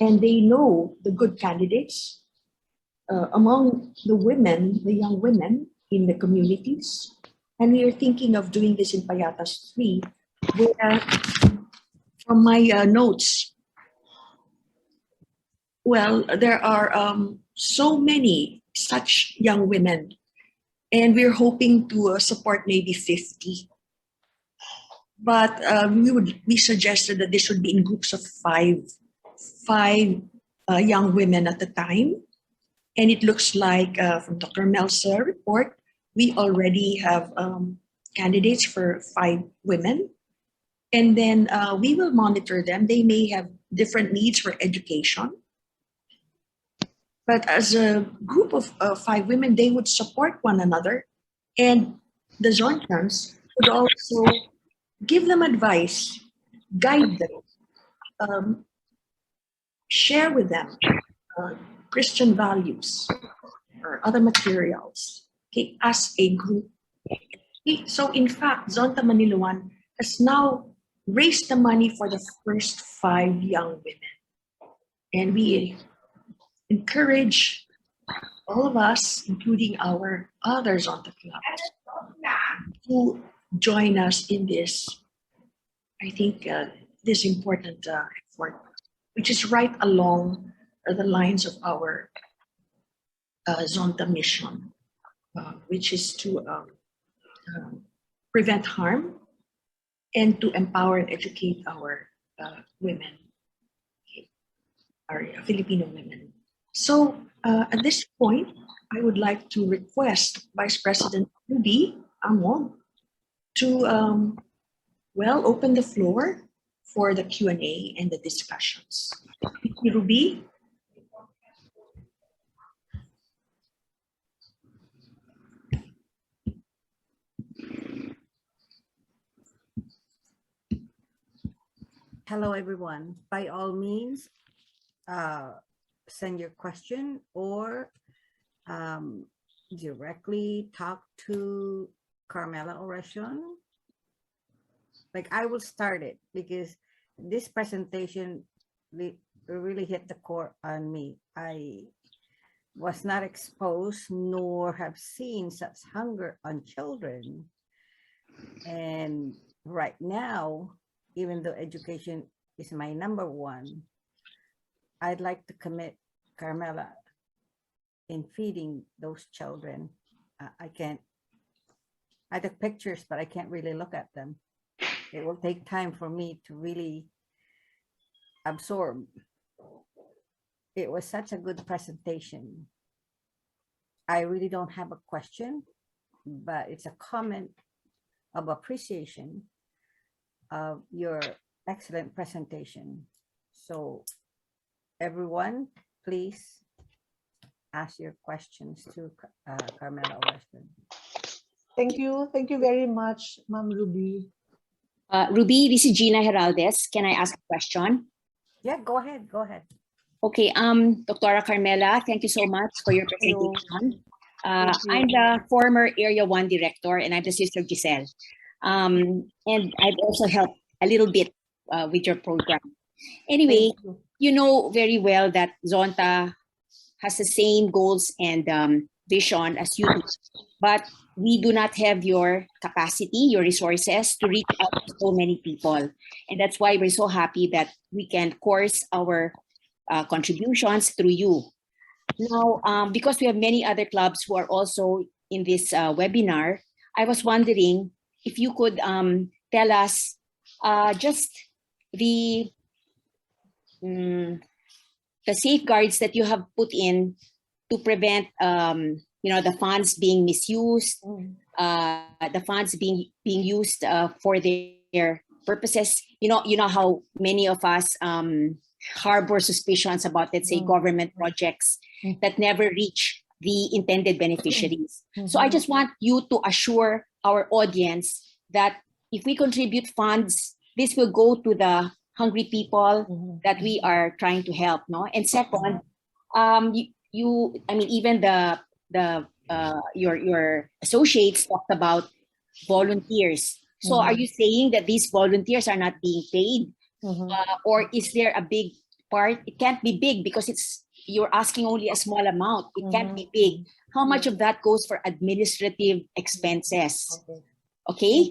A: and they know the good candidates among the women, the young women in the communities. And we are thinking of doing this in Payatas 3, where from my notes, well, there are so many such young women, and we're hoping to support maybe 50. But we suggested that this should be in groups of five young women at a time. And it looks like from Dr. Mel's report, we already have candidates for 5 women. And then we will monitor them. They may have different needs for education. But as a group of 5 women, they would support one another. And the Zontians would also give them advice, guide them, share with them Christian values or other materials, okay, as a group. Okay, so in fact, Zonta Manila 1 has now raised the money for the first 5 young women. And we encourage all of us, including our other Zonta clubs, to join us in this, I think, this important effort, which is right along the lines of our Zonta mission, which is to prevent harm and to empower and educate our women, our Filipino women. So at this point, I would like to request Vice President Ruby Amo to open the floor for the Q&A and the discussions. Thank you, Ruby.
G: Hello, everyone. By all means, send your question or directly talk to Carmela Oracion. Like, I will start it because this presentation really hit the core on me. I was not exposed nor have seen such hunger on children. And right now, even though education is my number one, I'd like to commit Carmela in feeding those children. I took pictures, but I can't really look at them. It will take time for me to really absorb. It was such a good presentation. I really don't have a question, but it's a comment of appreciation of your excellent presentation. So everyone, please ask your questions to Carmela Oracion.
B: Thank you. Thank you very much, Ma'am Ruby.
F: Ruby, this is Gina Heraldez. Can I ask a question?
G: Yeah, go ahead. Go ahead.
F: Okay, Dr. Carmela, thank you so much for your
B: Hello.
F: presentation.
B: Thank you.
F: I'm the former Area 1 director, and I'm the sister Giselle. And I've also helped a little bit with your program. Anyway,
B: Thank you.
F: you know very well that Zonta has the same goals and vision as you do, but we do not have your capacity, your resources to reach out to so many people. And that's why we're so happy that we can course our contributions through you. Now, because we have many other clubs who are also in this webinar, I was wondering if you could tell us just the safeguards that you have put in to prevent the funds being misused, the funds being used for their purposes. You know how many of us harbor suspicions about, let's say, government projects that never reach the intended beneficiaries. So I just want you to assure our audience that if we contribute funds, this will go to the hungry people that we are trying to help, no? And second, even your associates talked about volunteers. So are you saying that these volunteers are not being paid? Or is there a big part? It can't be big because you're asking only a small amount. It can't be big. How much of that goes for administrative expenses? Okay?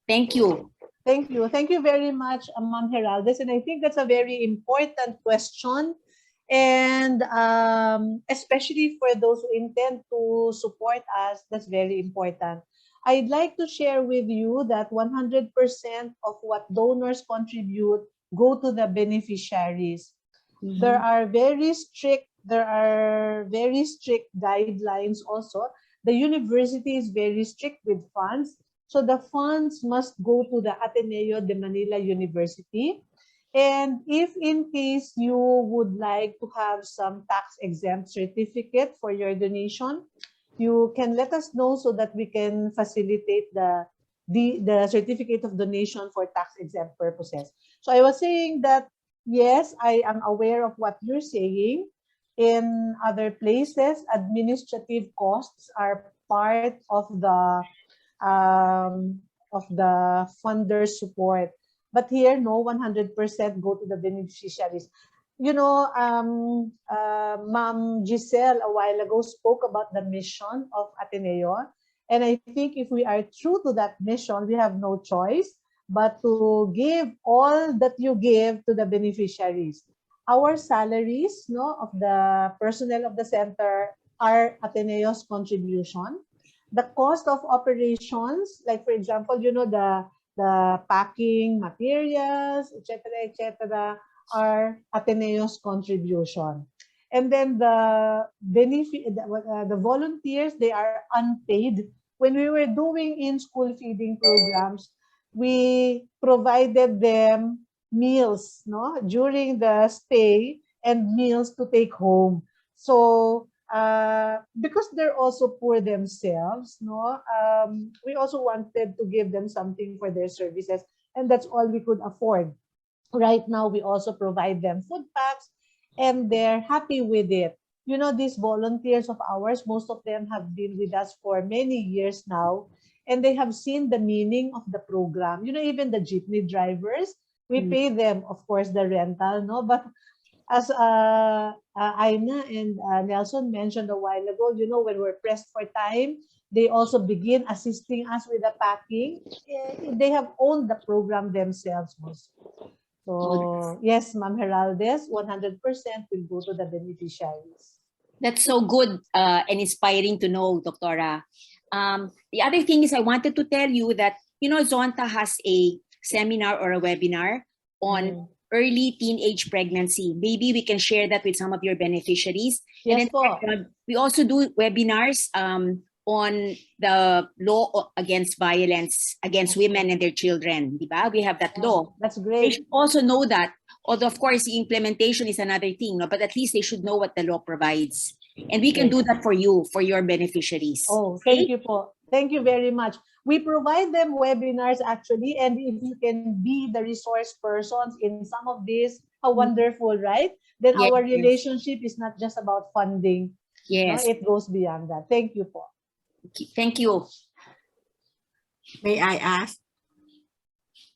F: Thank you.
B: Thank you. Thank you very much, Ma'am Heraldez. And I think that's a very important question. And especially for those who intend to support us, that's very important. I'd like to share with you that 100% of what donors contribute go to the beneficiaries. There are very strict guidelines also. The university is very strict with funds. So the funds must go to the Ateneo de Manila University. And if in case you would like to have some tax-exempt certificate for your donation, you can let us know so that we can facilitate the certificate of donation for tax-exempt purposes. So I was saying that, yes, I am aware of what you're saying. In other places, administrative costs are part of the funder support. But here, no, 100% go to the beneficiaries. You know, Ma'am Giselle a while ago spoke about the mission of Ateneo. And I think if we are true to that mission, we have no choice but to give all that you give to the beneficiaries. Our salaries, no, of the personnel of the center are Ateneo's contribution. The cost of operations, like for example, you know, the packing materials, etc., are Ateneo's contribution. And then the volunteers, they are unpaid. When we were doing in-school feeding programs, we provided them meals, no, during the stay and meals to take home. So because they're also poor themselves, no, we also wanted to give them something for their services, and that's all we could afford. Right now, we also provide them food packs, and they're happy with it. You know, these volunteers of ours, most of them have been with us for many years now, and they have seen the meaning of the program. You know, even the jeepney drivers, we pay them, of course, the rental, no? But as Aina and Nelson mentioned a while ago, you know, when we're pressed for time, they also begin assisting us with the packing. They have owned the program themselves most. So, yes, Ma'am Heraldez, 100% will go to the beneficiaries.
F: That's so good and inspiring to know, Doctora. The other thing is I wanted to tell you that, you know, Zonta has a seminar or a webinar on early teenage pregnancy. Maybe we can share that with some of your beneficiaries.
B: Yes
F: And
B: po.
F: then we also do webinars on the law against violence against women and their children. Diba? We have that law.
B: That's
F: They
B: great.
F: should also know that. Although, of course, the implementation is another thing, no? But at least they should know what the law provides. And we can do that for you, for your beneficiaries.
B: Oh, thank you po. Thank you very much. We provide them webinars actually, and if you can be the resource persons in some of these, how wonderful, right? Then
F: Yes.
B: our relationship is not just about funding. No?
F: Yes.
B: It goes beyond that. Thank you po.
F: Thank you.
H: May I ask?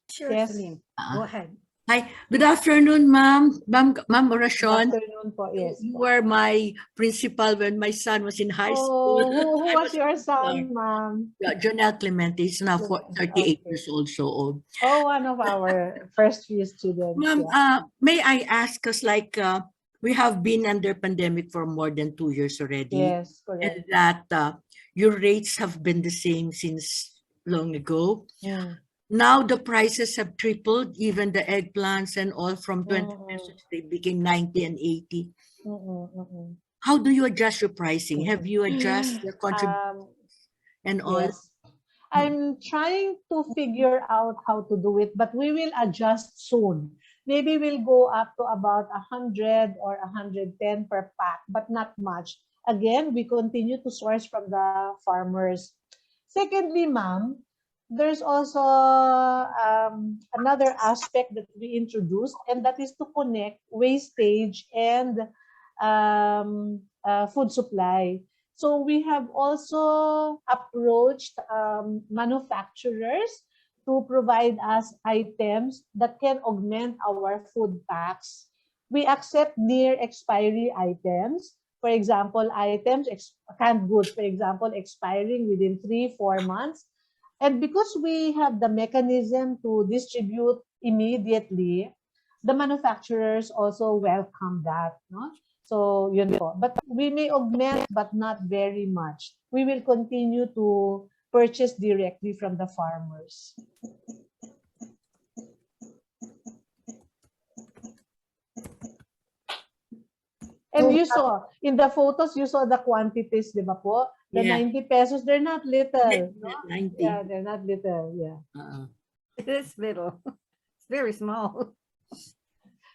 G: Sure,
B: Yes.
G: Celine.
H: Ah.
G: Go ahead.
H: Hi, good afternoon, ma'am. Ma'am
B: Good
H: Oracion.
B: afternoon po. Yes.
H: You were my principal when my son was in high
B: Oh,
H: school.
B: who
H: I
B: was
H: was
B: your
H: principal.
B: son, ma'am?
H: Jonelle Clemente is now 38
B: Okay.
H: years old, so old.
B: Oh, one of our first few students.
H: Ma'am,
B: Yeah.
H: may I ask, because we have been under pandemic for more than 2 years already,
B: Yes, correct.
H: and that your rates have been the same since long ago.
B: Mm.
H: Now the prices have tripled, even the eggplants and all from 20 pesos, they became 90 and 80. How do you adjust your pricing? Have you adjusted your contributions and all?
B: Yes. I'm trying to figure out how to do it, but we will adjust soon. Maybe we'll go up to about 100 or 110 per pack, but not much. Again, we continue to source from the farmers. Secondly, ma'am, there's also another aspect that we introduced, and that is to connect wastage and food supply. So we have also approached manufacturers to provide us items that can augment our food packs. We accept near expiry items. For example, canned goods, for example, expiring within 3-4 months. And because we have the mechanism to distribute immediately, the manufacturers also welcome that. No? So, yun po. But we may augment, but not very much. We will continue to purchase directly from the farmers. And you saw, in the photos, you saw the quantities, di ba po? The
H: Yeah.
B: 90 pesos, they're not little. No?
H: 90.
B: Yeah, they're not little, yeah.
G: It is little. It's very small.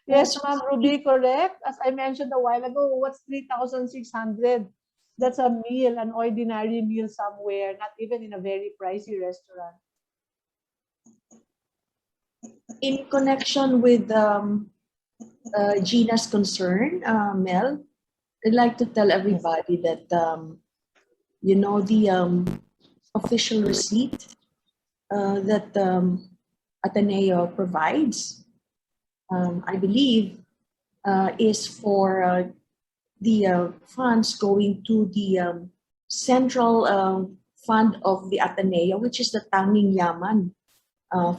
B: Yes, Ma'am Ruby, correct. As I mentioned a while ago, what's 3,600? That's a meal, an ordinary meal somewhere, not even in a very pricey restaurant.
A: In connection with Gina's concern, Mel, I'd like to tell everybody that, the official receipt that Ateneo provides, I believe, is for the funds going to the central fund of the Ateneo, which is the Tanging Yaman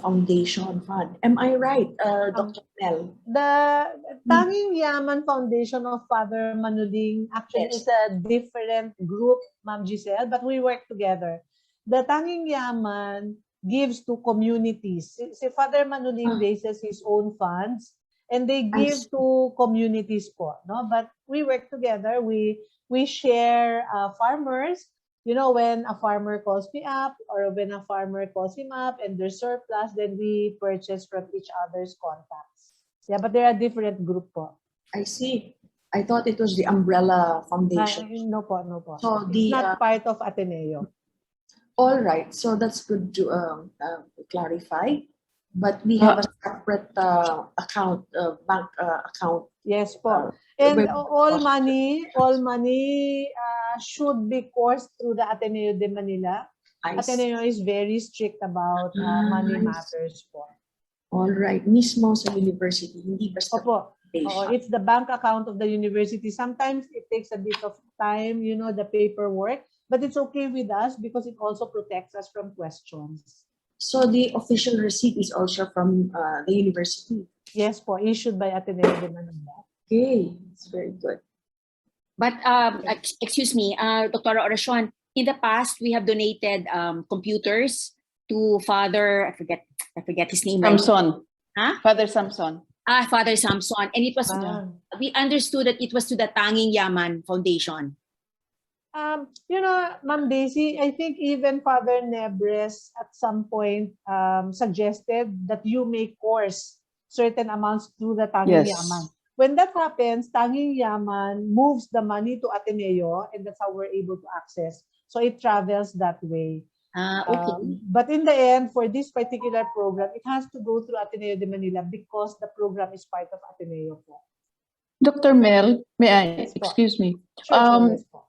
A: Foundation Fund. Am I right, Dr. Mel?
B: The Tanging Yaman Foundation of Father Manuling actually
A: Yes.
B: is a different group, Ma'am Giselle, but we work together. The Tanging Yaman gives to communities. Si Father Manuling raises his own funds and they
A: I
B: give to communities po, no? But we work together. We share farmers. You know, when a farmer calls me up or when a farmer calls him up and there's surplus, then we purchase from each other's contacts. Yeah, but they're a different group po.
A: I see. I thought it was the umbrella foundation.
B: No po, no po.
A: So
B: It's
A: the
B: not part of Ateneo.
A: all right. So that's good to clarify. But we have a separate account, bank account.
B: Yes po.
A: uh,
B: And
A: where-
B: all money should be coursed through the Ateneo de Manila.
A: I see.
B: Ateneo is very strict about money matters po.
A: All right. Mismo sa university, hindi basta
B: Opo.
A: foundation.
B: Oo, it's the bank account of the university. Sometimes it takes a bit of time, the paperwork, but it's okay with us because it also protects us from questions.
A: So the official receipt is also from the university.
B: Yes po, issued by Ateneo de Manila.
A: Okay, it's very good.
F: But excuse me, Dr. Oracion, in the past we have donated computers to Father, I forget his name. right?
I: Samson.
F: Huh?
I: Father Samson.
F: Father Samson, and it was we understood that it was to the Tanging Yaman Foundation.
B: Ma'am Daisy, I think even Father Nebres at some point suggested that you may course certain amounts to the Tanging Yaman. When that happens, Tanging Yaman moves the money to Ateneo, and that's how we're able to access. So it travels that way.
F: Okay.
B: But in the end, for this particular program, it has to go through Ateneo de Manila because the program is part of Ateneo po.
I: Dr. Mel, may I,
B: Yes, po.
I: excuse me.
B: Sure, yes, po.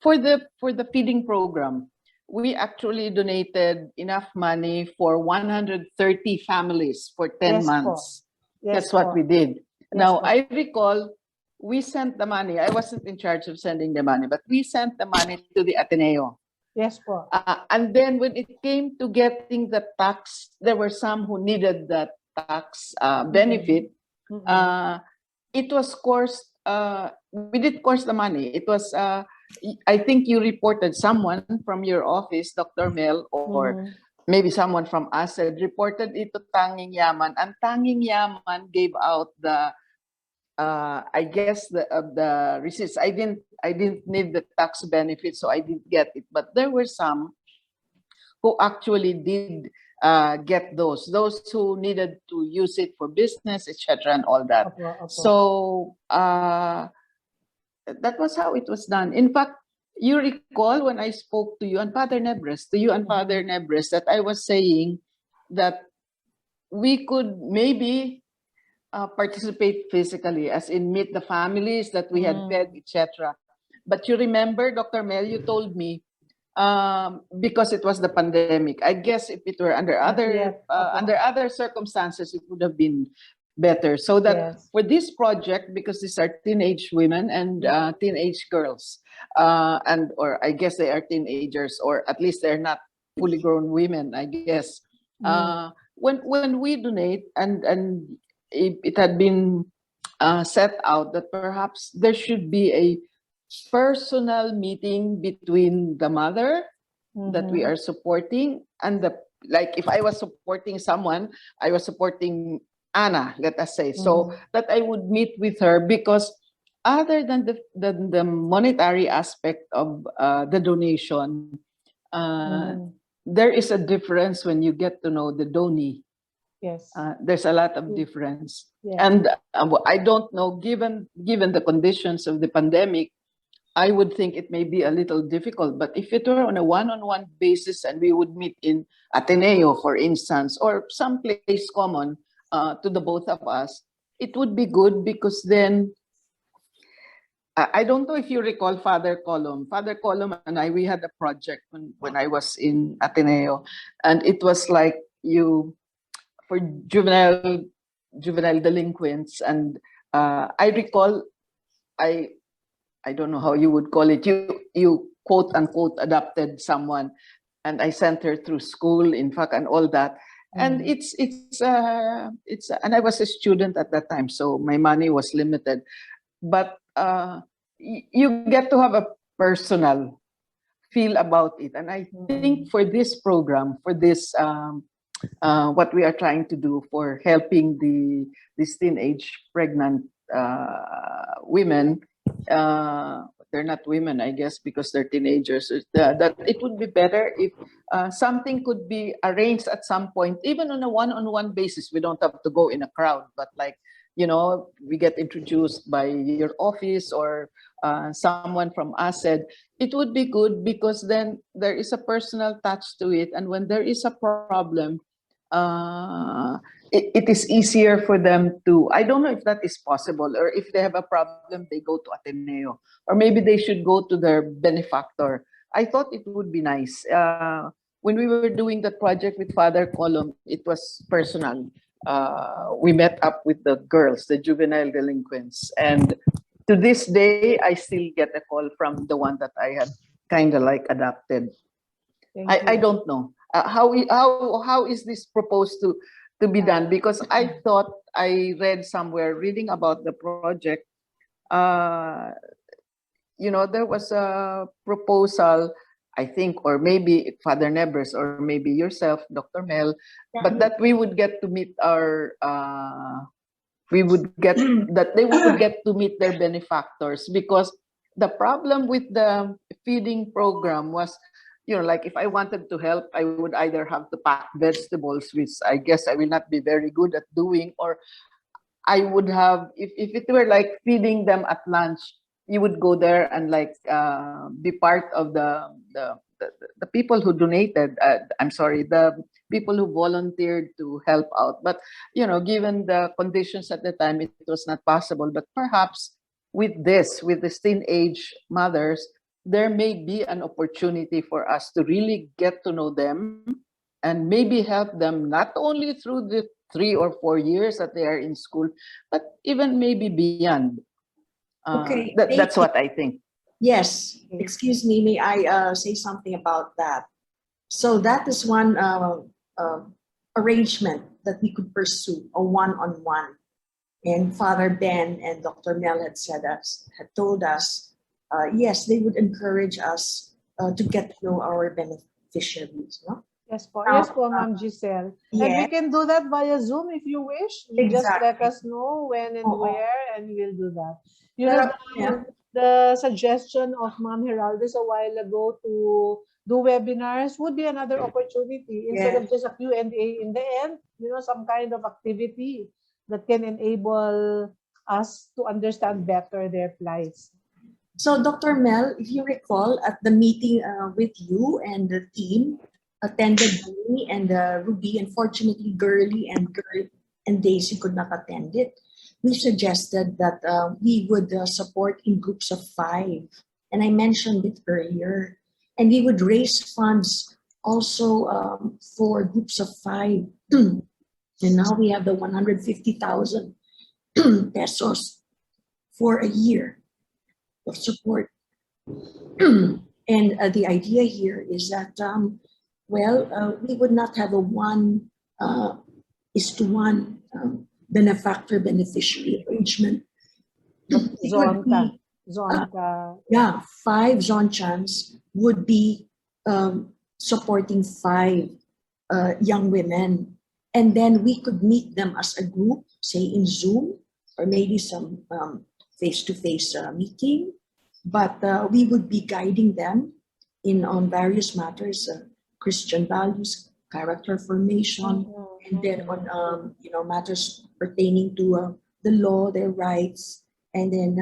I: For the feeding program, we actually donated enough money for 130 families for 10
B: Yes, po.
I: months.
B: Yes,
I: That's what
B: po.
I: we did.
B: Yes,
I: Now,
B: po.
I: I recall we sent the money. I wasn't in charge of sending the money, but we sent the money to the Ateneo.
B: Yes, po.
I: And then when it came to getting the tax, there were some who needed that tax benefit. It was coursed. We did course the money. It was. I think you reported someone from your office, Dr. Mel, or maybe someone from us had reported it to Tanging Yaman, and Tanging Yaman gave out the. I guess the receipts. I didn't need the tax benefit, so I didn't get it. But there were some who actually did get those who needed to use it for business, etc., and all that. So that was how it was done. In fact, you recall when I spoke to you and Father Nebres, that I was saying that we could maybe participate physically, as in meet the families that we had fed, etc. But you remember, Dr. Mel, you told me because it was the pandemic. I guess if it were under other circumstances, it would have been better. So that for this project, because these are teenage women and teenage girls, or I guess they are teenagers, or at least they're not fully grown women, I guess. When we donate, and it had been set out that perhaps there should be a personal meeting between the mother that we are supporting and like if I was supporting someone, I was supporting Anna, let us say, so that I would meet with her, because other than the monetary aspect of the donation, there is a difference when you get to know the donee.
B: Yes.
I: There's a lot of difference.
B: Yes.
I: And I don't know, given the conditions of the pandemic, I would think it may be a little difficult. But if it were on a one-on-one basis and we would meet in Ateneo, for instance, or someplace common to the both of us, it would be good, because then, I don't know if you recall Father Colum. Father Colum and I, we had a project when I was in Ateneo, and it was like for juvenile delinquents, and I recall, I don't know how you would call it. You quote unquote adopted someone, and I sent her through school, in fact, and all that. And it's and I was a student at that time, so my money was limited. But you get to have a personal feel about it, and I think for this program, for this what we are trying to do for helping these teenage pregnant women, they're not women, I guess, because they're teenagers, that it would be better if something could be arranged at some point, even on a one-on-one basis. We don't have to go in a crowd, but like, we get introduced by your office or someone from ASED. It would be good, because then there is a personal touch to it, and when there is a problem, it is easier for them to, I don't know if that is possible, or if they have a problem, they go to Ateneo, or maybe they should go to their benefactor. I thought it would be nice. When we were doing that project with Father Colum, it was personal. We met up with the girls, the juvenile delinquents, and to this day, I still get a call from the one that I had kind of like adopted. I don't know. How is this proposed to be done? Because I thought I read somewhere, reading about the project, there was a proposal, I think, or maybe Father Nebres, or maybe yourself, Dr. Mel, but that we would get to meet our we would get that they would get to meet their benefactors, because the problem with the feeding program was, like if I wanted to help, I would either have to pack vegetables, which I guess I will not be very good at doing, or I would have, if it were like feeding them at lunch, you would go there and like be part of the people who donated. I'm sorry, the people who volunteered to help out. But given the conditions at the time, it was not possible. But perhaps with the teenage mothers, there may be an opportunity for us to really get to know them and maybe help them not only through the 3 or 4 years that they are in school, but even maybe beyond.
A: Okay,
I: That's what I think.
A: Yes, excuse me, may I say something about that? So that is one arrangement that we could pursue, a one-on-one. And Father Ben and Dr. Mel had told us, yes, they would encourage us to get to know our beneficiaries. No?
B: Yes po, Ma'am Giselle. And we
A: Yeah,
B: can do that via Zoom if you wish. You just let
A: exactly.
B: us know when and
A: Oo.
B: where, and we'll do that. You
A: Pero,
B: had
A: yeah.
B: the suggestion of Ma'am Heraldez a while ago to do webinars would be another opportunity instead of just a Q&A in the end, some kind of activity that can enable us to understand better their plights.
A: So, Dr. Mel, if you recall, at the meeting with you and the team, attended me and Ruby. Unfortunately, Girly and Daisy could not attend it. We suggested that we would support in groups of 5, and I mentioned it earlier. And we would raise funds also for groups of 5. And now we have the 150,000 pesos for a year of support. And the idea here is that we would not have a 1:1 benefactor beneficiary arrangement. It would be,
B: Zonta.
A: 5 Zonchans would be supporting 5 young women, and then we could meet them as a group, say in Zoom or maybe some face-to-face meeting. But we would be guiding them on various matters. Christian values, character formation, and then on matters pertaining to the law, their rights, and then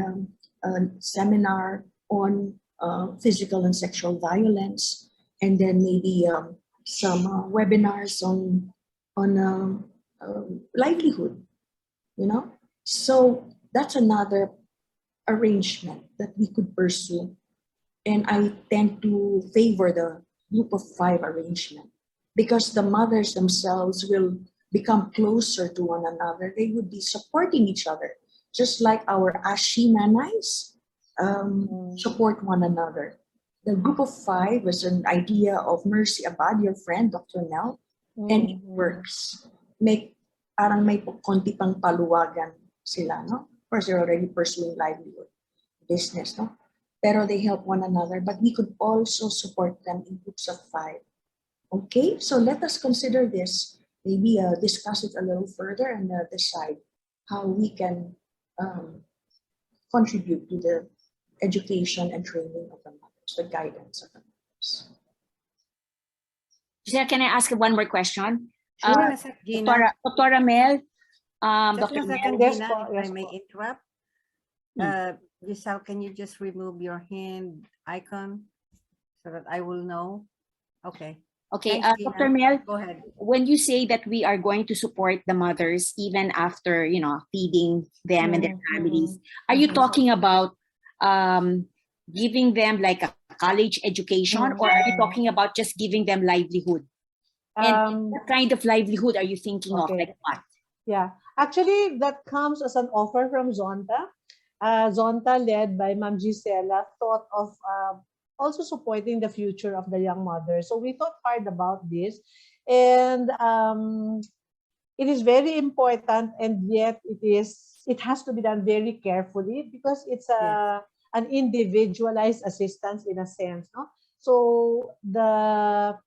A: a seminar on physical and sexual violence, and then maybe some webinars on livelihood. So that's another arrangement that we could pursue, and I tend to favor the group of 5 arrangement because the mothers themselves will become closer to one another. They would be supporting each other, just like our Ashi Nanais support one another. The group of 5 was an idea of Mercy Abad, your friend, Dr. Nell, and it works. Parang may konti pang paluwagan sila, no? Of course, they're already pursuing livelihood, business, no? Pero they help one another, but we could also support them in groups of 5. Okay, so let us consider this, maybe discuss it a little further and decide how we can contribute to the education and training of the mothers, the guidance of the mothers.
F: Giselle, can I ask one more question?
G: Sure.
F: Dr. Mel,
G: Just
F: Dr.
G: a second,
F: Mel.
G: Gina, if I may interrupt. Giselle, can you just remove your hand icon so that I will know? Okay.
F: Okay,
G: Thanks,
F: Dr.
G: Gina.
F: Mel,
G: go ahead.
F: when you say that we are going to support the mothers even after, feeding them and their families, are you talking about giving them like a college education, or are you talking about just giving them livelihood? And what kind of livelihood are you thinking of? Like what?
B: Yeah, actually, that comes as an offer from Zonta. Zonta, led by Ma'am Gisela, thought of also supporting the future of the young mother. So we thought hard about this, and it is very important, and yet it has to be done very carefully because it's an individualized assistance in a sense, no? So the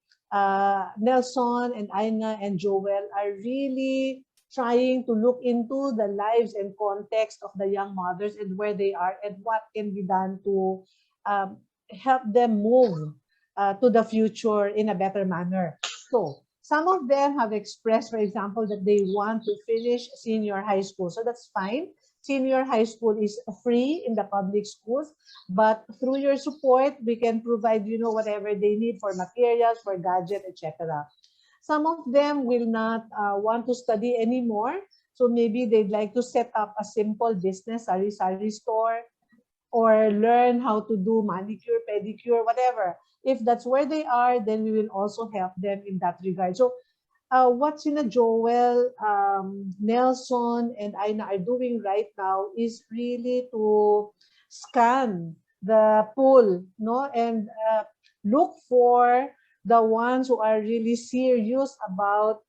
B: Nelson and Aina and Joel are really trying to look into the lives and context of the young mothers and where they are and what can be done to help them move to the future in a better manner. So some of them have expressed, for example, that they want to finish senior high school. So that's fine. Senior high school is free in the public schools, but through your support, we can provide, whatever they need for materials, for gadget, etc. Some of them will not want to study anymore. So maybe they'd like to set up a simple business, sari-sari store, or learn how to do manicure, pedicure, whatever. If that's where they are, then we will also help them in that regard. So what Sina Joel, Nelson, and Aina are doing right now is really to scan the pool, no, and look for the ones who are really serious about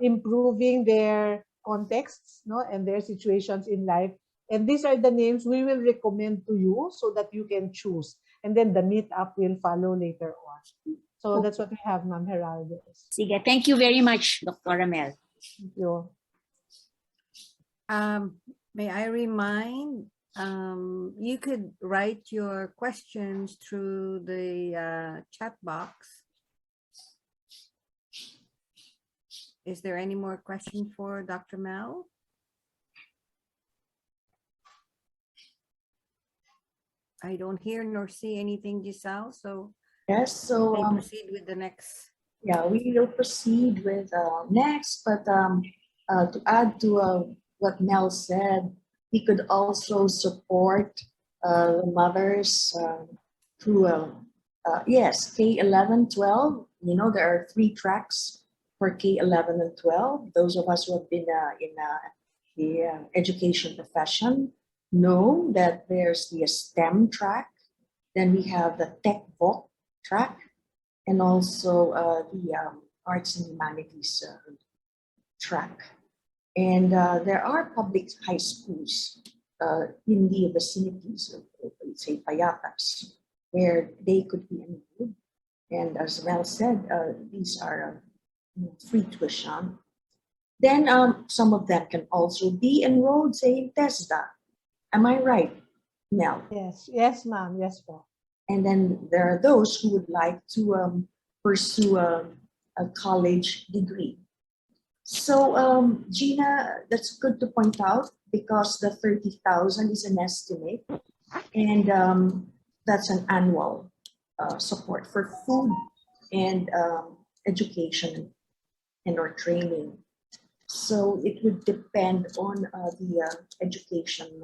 B: improving their contexts, no, and their situations in life. And these are the names we will recommend to you so that you can choose. And then the meetup will follow later on. So that's what we have, Ma'am Heraldez.
F: Sige, thank you very much, Dr. Mel.
B: Thank you.
G: May I remind, you could write your questions through the chat box. Is there any more question for Dr. Mel? I don't hear nor see anything, Giselle, so
A: Yes, so
G: we proceed with the next.
A: yeah, we will proceed with next, but to add to what Mel said, we could also support the mothers through, yes, K11, 12. There are 3 tracks for K11 and 12. Those of us who have been in the education profession know that there's the STEM track, then we have the Tech Voc track, and also the Arts and Humanities track. And there are public high schools in the vicinities of, let's say, Payatas, where they could be enrolled. And as Mel said, these are free tuition. Then some of them can also be enrolled, say, in TESDA. Am I right, Mel?
B: Yes, ma'am. Yes, ma'am.
A: And then there are those who would like to pursue a college degree. So, Gina, that's good to point out because the 30,000 is an estimate, and that's an annual support for food and education and or training. So it would depend on the education